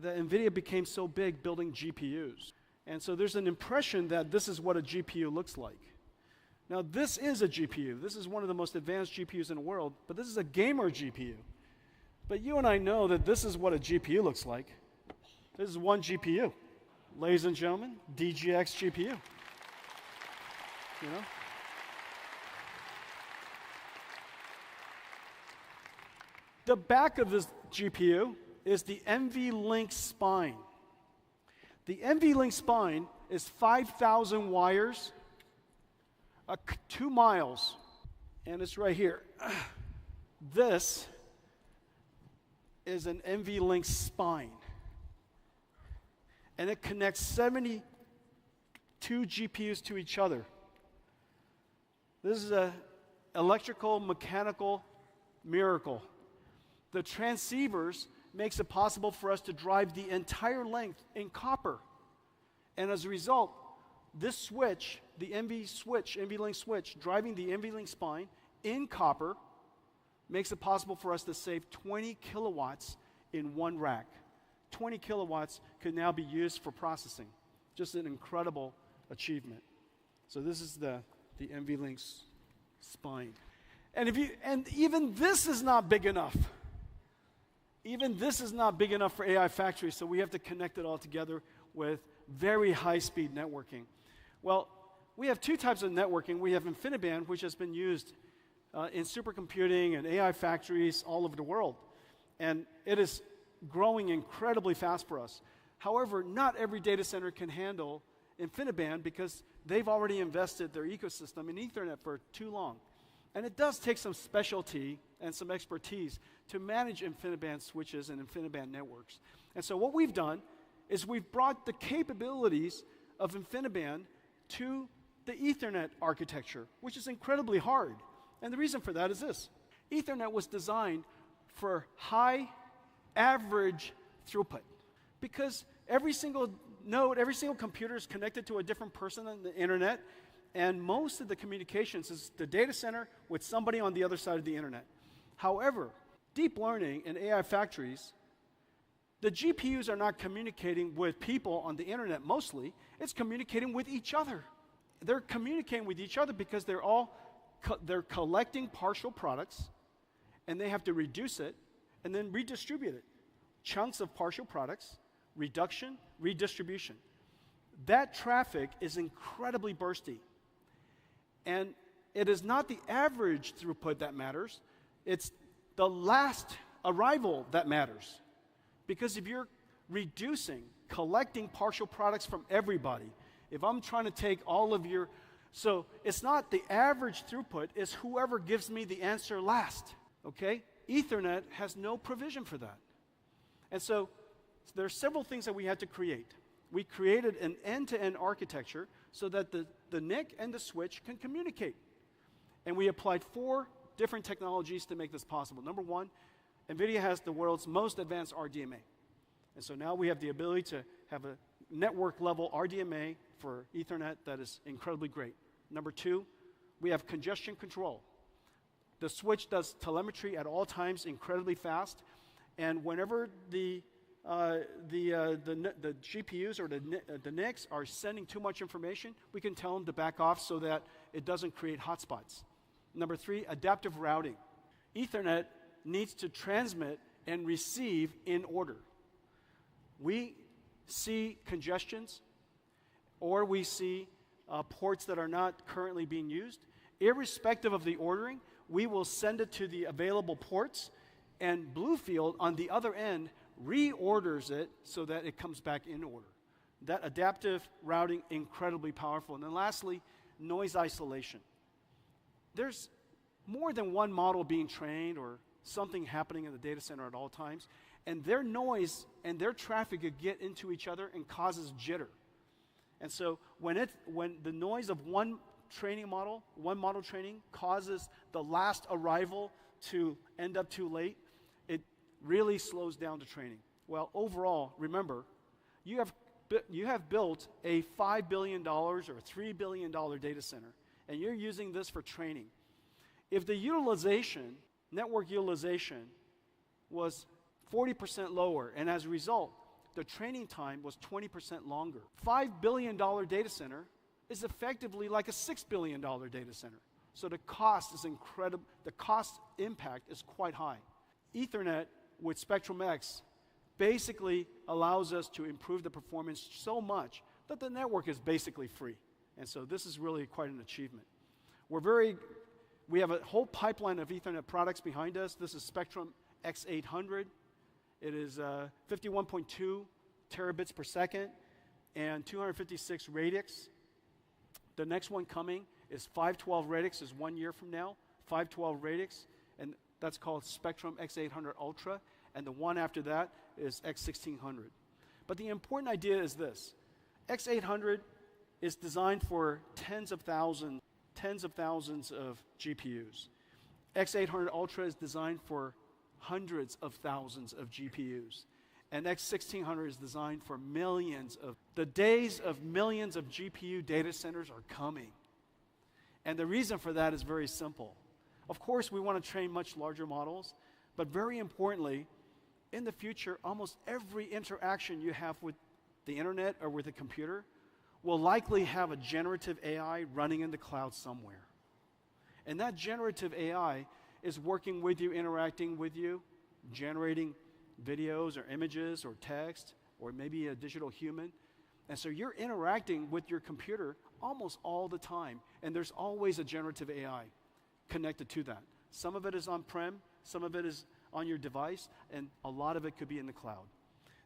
[SPEAKER 3] NVIDIA became so big building GPUs? And so there's an impression that this is what a GPU looks like. Now, this is a GPU. This is one of the most advanced GPUs in the world, but this is a gamer GPU. But you and I know that this is what a GPU looks like. This is one GPU. Ladies and gentlemen, DGX GPU. The back of this GPU is the nVlink spine. The nVlink spine is 5,000 wires, 2 miles, and it's right here. This is an nVlink spine, and it connects 72 GPUs to each other. This is an electrical, mechanical miracle. The transceivers makes it possible for us to drive the entire length in copper. And as a result, this switch, the NVLink switch, driving the NVLink spine in copper, makes it possible for us to save 20 kilowatts in one rack. 20 kilowatts could now be used for processing. Just an incredible achievement. So this is the NVLink spine. And even this is not big enough. Even this is not big enough for AI factories, so we have to connect it all together with very high-speed networking. Well, we have 2 types of networking. We have InfiniBand, which has been used in supercomputing and AI factories all over the world. And it is growing incredibly fast for us. However, not every data center can handle InfiniBand because they've already invested their ecosystem in Ethernet for too long. And it does take some specialty and some expertise to manage InfiniBand switches and InfiniBand networks. And so what we've done is we've brought the capabilities of InfiniBand to the Ethernet architecture, which is incredibly hard. And the reason for that is this. Ethernet was designed for high average throughput because every single node, every single computer is connected to a different person on the internet, and most of the communications is the data center with somebody on the other side of the internet. However, deep learning and AI factories, the GPUs are not communicating with people on the internet mostly, it's communicating with each other. They're communicating with each other because they're collecting partial products, and they have to reduce it and then redistribute it. Chunks of partial products, reduction, redistribution. That traffic is incredibly bursty. And it is not the average throughput that matters, it's the last arrival that matters. Because if you're collecting partial products from everybody, if I'm trying to take all of your, so it's not the average throughput, it's whoever gives me the answer last, okay? Ethernet has no provision for that. And so there are several things that we had to create. We created an end-to-end architecture so that the NIC and the switch can communicate. And we applied 4 different technologies to make this possible. Number 1, NVIDIA has the world's most advanced RDMA. And so now we have the ability to have a network-level RDMA for Ethernet that is incredibly great. Number 2, we have congestion control. The switch does telemetry at all times incredibly fast, and whenever the GPUs or the NICs are sending too much information, we can tell them to back off so that it doesn't create hotspots. Number 3, adaptive routing. Ethernet needs to transmit and receive in order. We see congestions, or we see ports that are not currently being used, Irrespective of the ordering, we will send it to the available ports, and Bluefield, on the other end, reorders it so that it comes back in order. That adaptive routing, incredibly powerful. And then lastly, noise isolation. There's more than one model being trained or something happening in the data center at all times, and their noise and their traffic could get into each other and causes jitter. And so when the noise of one model training causes the last arrival to end up too late, it really slows down the training. Well, overall, remember, you have built a $5 billion or $3 billion data center, and you're using this for training. If the network utilization was 40% lower, and as a result, the training time was 20% longer, $5 billion data center is effectively like a $6 billion data center. So the cost is incredible. The cost impact is quite high. Ethernet with Spectrum-X basically allows us to improve the performance so much that the network is basically free. And so this is really quite an achievement. We have a whole pipeline of Ethernet products behind us. This is Spectrum X800. It is 51.2 terabits per second and 256 radix. The next one coming is 512 radix, is 1 year from now, 512 radix, and that's called Spectrum X800 Ultra, and the one after that is X1600. But the important idea is this. X800 is designed for tens of thousands of GPUs. X800 Ultra is designed for hundreds of thousands of GPUs. And X1600 is designed for millions of. The days of millions of GPU data centers are coming. And the reason for that is very simple. Of course, we want to train much larger models, but very importantly, in the future, almost every interaction you have with the internet or with a computer will likely have a generative AI running in the cloud somewhere. And that generative AI is working with you, interacting with you, generating videos or images or text or maybe a digital human. And so you're interacting with your computer almost all the time, and there's always a generative AI connected to that. Some of it is on-prem, some of it is on your device, and a lot of it could be in the cloud.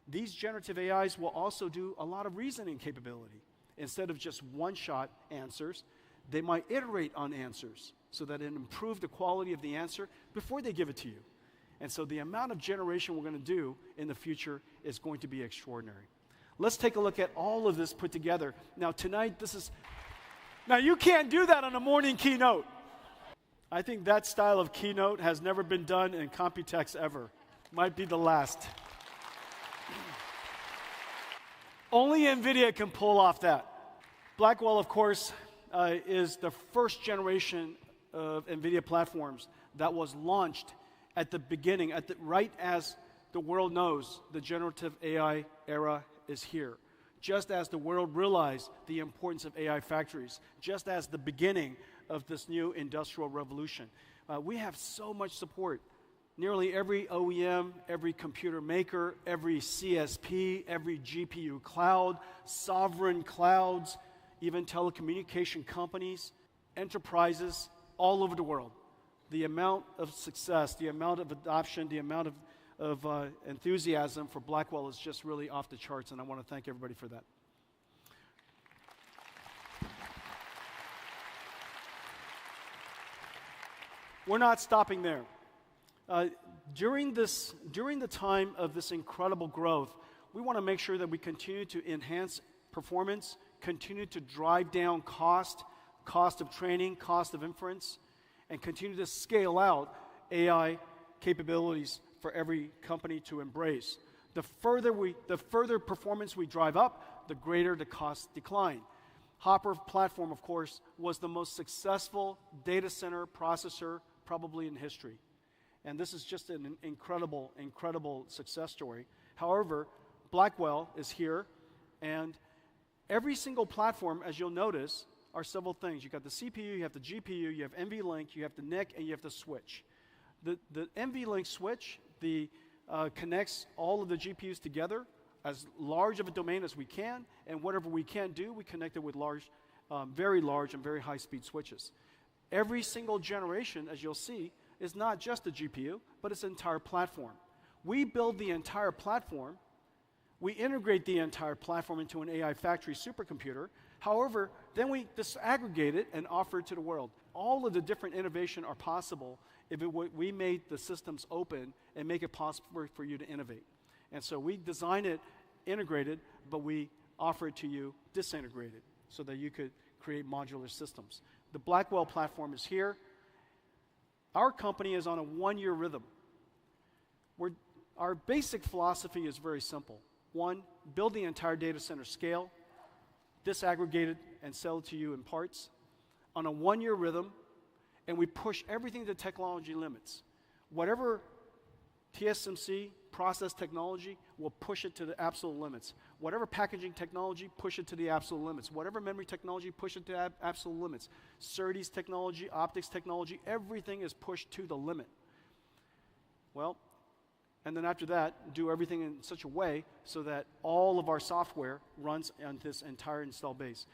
[SPEAKER 3] These generative AIs will also do a lot of reasoning capability. Instead of just one-shot answers, they might iterate on answers so that it improves the quality of the answer before they give it to you. And so the amount of generation we're going to do in the future is going to be extraordinary. Let's take a look at all of this put together. Now tonight, now you can't do that on a morning keynote. I think that style of keynote has never been done in Computex ever. Might be the last. Only Nvidia can pull off that. Blackwell, of course, is the first generation of Nvidia platforms that was launched at the beginning, right as the world knows the generative AI era is here. Just as the world realized the importance of AI factories, just as the beginning of this new industrial revolution. We have so much support. Nearly every OEM, every computer maker, every CSP, every GPU cloud, sovereign clouds, even telecommunication companies, enterprises all over the world. The amount of success, the amount of adoption, the amount of enthusiasm for Blackwell is just really off the charts, and I want to thank everybody for that. We're not stopping there. During the time of this incredible growth, we want to make sure that we continue to enhance performance, continue to drive down cost of training, cost of inference, and continue to scale out AI capabilities for every company to embrace. The further performance we drive up, the greater the cost decline. Hopper platform, of course, was the most successful data center processor probably in history. And this is just an incredible, incredible success story. However, Blackwell is here, and every single platform, as you'll notice, are several things. You've got the CPU, you have the GPU, you have NVLink, you have the NIC, and you have the switch. The NVLink switch connects all of the GPUs together as large of a domain as we can, and whatever we can't do, we connect it with very large and very high-speed switches. every single generation, as you'll see, is not just a GPU, but it's an entire platform. We build the entire platform. We integrate the entire platform into an AI factory supercomputer. However, then we disaggregate it and offer it to the world. All of the different innovation are possible if we made the systems open and make it possible for you to innovate. And so we design it integrated, but we offer it to you disintegrated so that you could create modular systems. The Blackwell platform is here. Our company is on a 1-year rhythm. Our basic philosophy is very simple. One, build the entire data center scale, disaggregate it, and sell it to you in parts on a 1-year rhythm, and we push everything to technology limits. Whatever TSMC process technology, we'll push it to the absolute limits. Whatever packaging technology, push it to the absolute limits. Whatever memory technology, push it to absolute limits. SerDes technology, optics technology, everything is pushed to the limit. Well, and then after that, do everything in such a way so that all of our software runs on this entire install base.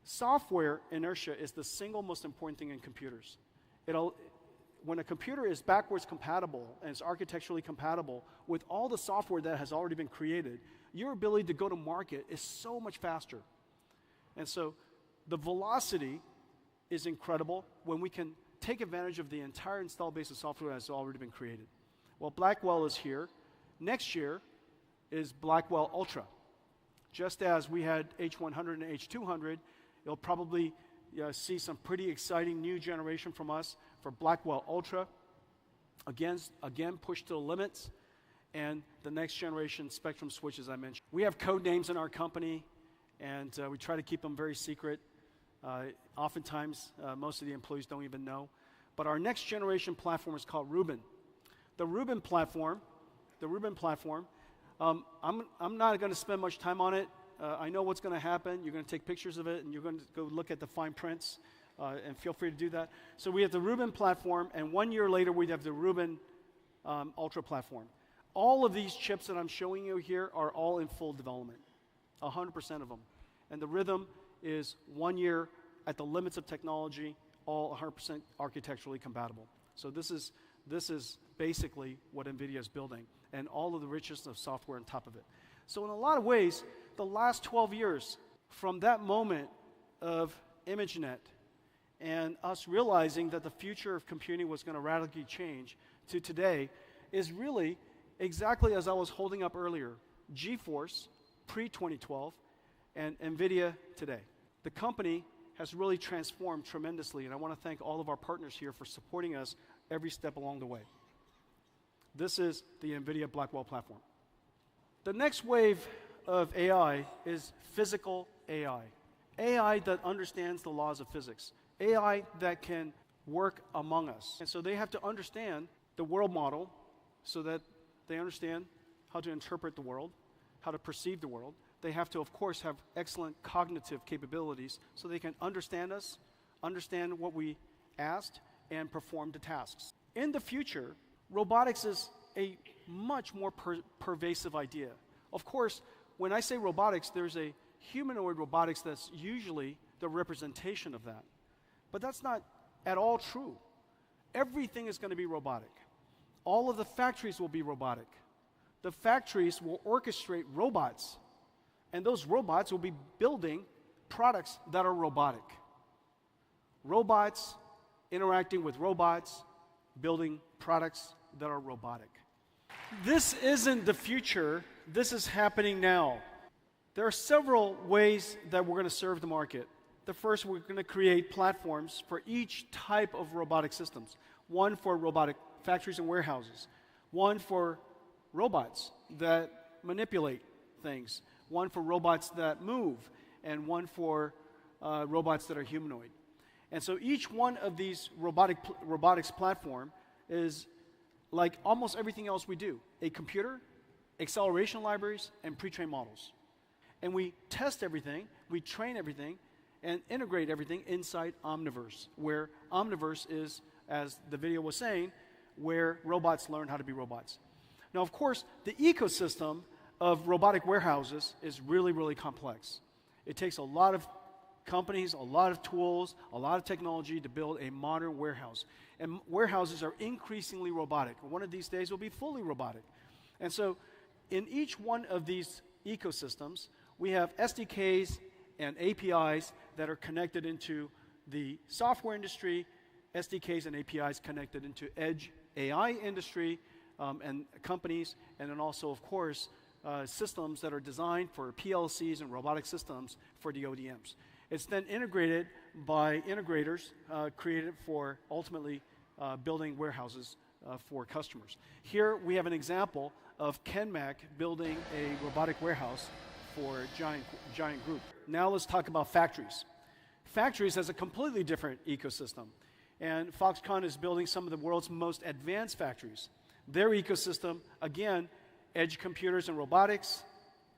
[SPEAKER 3] Software inertia is the single most important thing in computers. When a computer is backwards compatible and is architecturally compatible with all the software that has already been created, your ability to go to market is so much faster. And so the velocity is incredible when we can take advantage of the entire install base of software that has already been created. Well, Blackwell is here. Next year is Blackwell Ultra. Just as we had H100 and H200, you'll probably see some pretty exciting new generation from us for Blackwell Ultra. Again, pushed to the limits. And the next generation Spectrum switch, as I mentioned. We have code names in our company, and we try to keep them very secret. Oftentimes, most of the employees don't even know. But our next generation platform is called Rubin. The Rubin platform, I'm not going to spend much time on it. I know what's going to happen. You're going to take pictures of it, and you're going to go look at the fine prints, and feel free to do that. So we have the Rubin platform, and 1 year later, we have the Rubin Ultra platform. All of these chips that I'm showing you here are all in full development, 100% of them. And the rhythm is 1 year at the limits of technology, all 100% architecturally compatible. So this is basically what NVIDIA is building, and all of the richness of software on top of it. So in a lot of ways, the last 12 years, from that moment of ImageNet and us realizing that the future of computing was going to radically change to today, is really exactly as I was holding up earlier, GeForce pre-2012 and NVIDIA today. The company has really transformed tremendously, and I want to thank all of our partners here for supporting us every step along the way. This is the NVIDIA Blackwell platform. The next wave of AI is physical AI. AI that understands the laws of physics. AI that can work among us. And so they have to understand the world model so that they understand how to interpret the world, how to perceive the world. They have to, of course, have excellent cognitive capabilities so they can understand us, understand what we asked, and perform the tasks. In the future, robotics is a much more pervasive idea. Of course, when I say robotics, there's a humanoid robotics that's usually the representation of that. But that's not at all true. Everything is going to be robotic. All of the factories will be robotic. The factories will orchestrate robots, and those robots will be building products that are robotic. Robots interacting with robots, building products that are robotic. This isn't the future. This is happening now. There are several ways that we're going to serve the market. The first, we're going to create platforms for each type of robotic systems. One for robotic factories and warehouses. One for robots that manipulate things. One for robots that move. And one for robots that are humanoid. And so each one of these robotics platform is like almost everything else we do. A computer, acceleration libraries, and pre-trained models. And we test everything, we train everything, and integrate everything inside Omniverse, where Omniverse is, as the video was saying, where robots learn how to be robots. Now, of course, the ecosystem of robotic warehouses is really, really complex. It takes a lot of companies, a lot of tools, a lot of technology to build a modern warehouse. And warehouses are increasingly robotic. One of these days will be fully robotic. And so in each one of these ecosystems, we have SDKs and APIs that are connected into the software industry, SDKs and APIs connected into edge AI industry and companies, and then also, of course, systems that are designed for PLCs and robotic systems for the ODMs. It's then integrated by integrators created for ultimately building warehouses for customers. Here we have an example of Kenmac building a robotic warehouse for Giant Group. Now let's talk about factories. Factories has a completely different ecosystem. And Foxconn is building some of the world's most advanced factories. Their ecosystem, again, edge computers and robotics,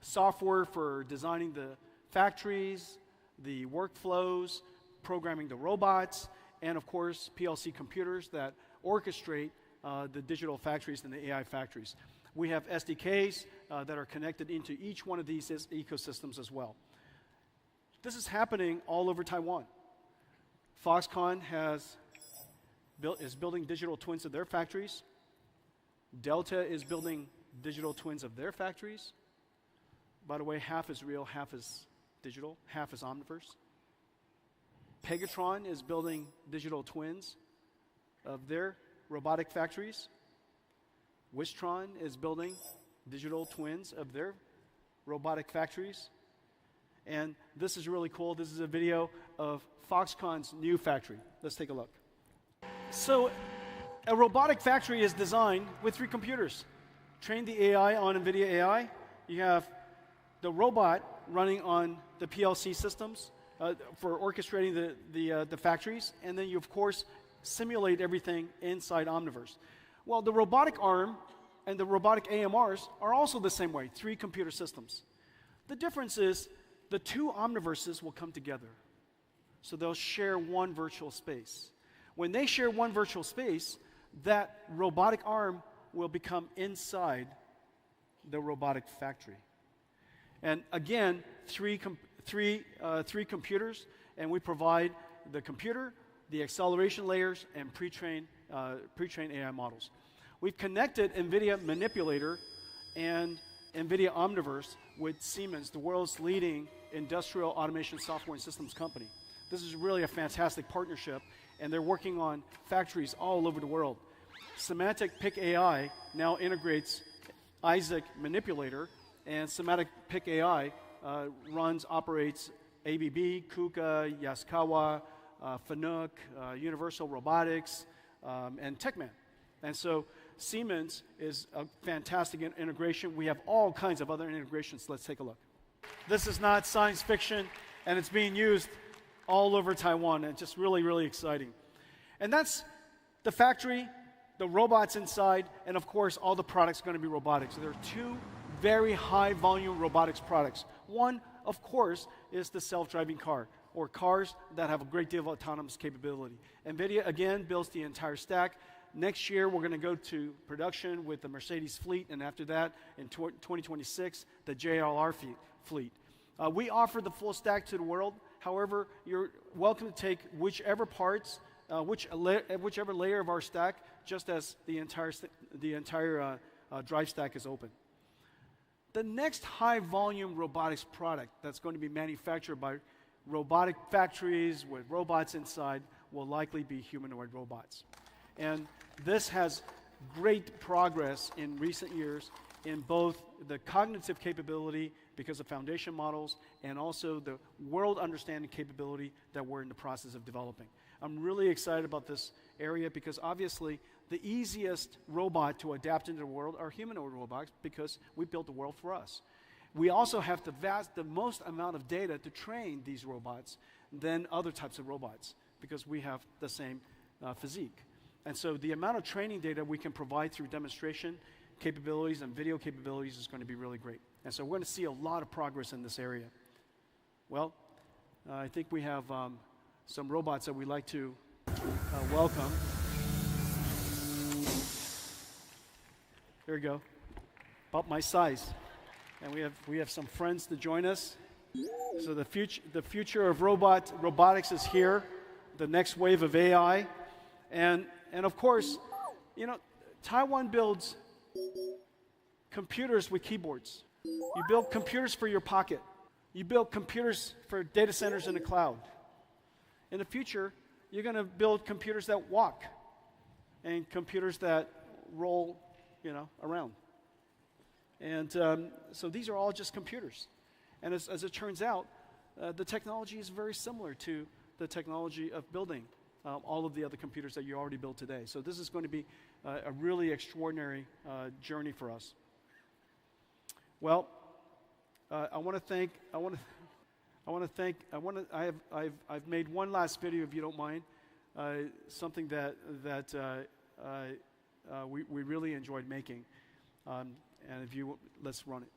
[SPEAKER 3] software for designing the factories, the workflows, programming the robots, and of course, PLC computers that orchestrate the digital factories and the AI factories. We have SDKs that are connected into each one of these ecosystems as well. This is happening all over Taiwan. Foxconn is building digital twins of their factories. Delta is building digital twins of their factories. By the way, half is real, half is digital, half is Omniverse. Pegatron is building digital twins of their robotic factories. Wistron is building digital twins of their robotic factories. And this is really cool. This is a video of Foxconn's new factory. Let's take a look. So a robotic factory is designed with 3 computers. Train the AI on NVIDIA AI. You have the robot running on the PLC systems for orchestrating the factories. And then you, of course, simulate everything inside Omniverse. Well, the robotic arm and the robotic AMRs are also the same way, 3 computer systems. The difference is the 2 Omniverses will come together. So they'll share one virtual space. When they share one virtual space, that robotic arm will become inside the robotic factory. And again, three computers, and we provide the computer, the acceleration layers, and pre-trained AI models. We've connected NVIDIA Manipulator and NVIDIA Omniverse with Siemens, the world's leading industrial automation software and systems company. This is really a fantastic partnership, and they're working on factories all over the world. Semantic Pick AI now integrates Isaac Manipulator, and Semantic Pick AI operates ABB, KUKA, Yaskawa, Fanuc, Universal Robotics, and Techman. And so Siemens is a fantastic integration. We have all kinds of other integrations. Let's take a look. This is not science fiction, and it's being used all over Taiwan. And it's just really, really exciting. And that's the factory, the robots inside, and of course, all the products are going to be robotics. So there are 2 very high-volume robotics products. One, of course, is the self-driving car, or cars that have a great deal of autonomous capability. NVIDIA, again, builds the entire stack. Next year, we're going to go to production with the Mercedes fleet, and after that, in 2026, the JLR fleet. We offer the full stack to the world. However, you're welcome to take whichever parts, whichever layer of our stack, just as the entire drive stack is open. The next high-volume robotics product that's going to be manufactured by robotic factories with robots inside will likely be humanoid robots. And this has great progress in recent years in both the cognitive capability because of foundation models and also the world understanding capability that we're in the process of developing. I'm really excited about this area because obviously the easiest robot to adapt into the world are humanoid robots because we built the world for us. We also have the most amount of data to train these robots than other types of robots because we have the same physique. And so the amount of training data we can provide through demonstration capabilities and video capabilities is going to be really great. And so we're going to see a lot of progress in this area. Well, I think we have some robots that we'd like to welcome. There we go, about my size. And we have some friends to join us. So the future of robotics is here, the next wave of AI. And of course, you know, Taiwan builds computers with keyboards. You build computers for your pocket. You build computers for data centers in the cloud. In the future, you're going to build computers that walk and computers that roll, you know, around. And so these are all just computers. And as it turns out, the technology is very similar to the technology of building all of the other computers that you already built today. So this is going to be a really extraordinary journey for us. Well, I've made one last video, if you don't mind, something that we really enjoyed making, and let's run it.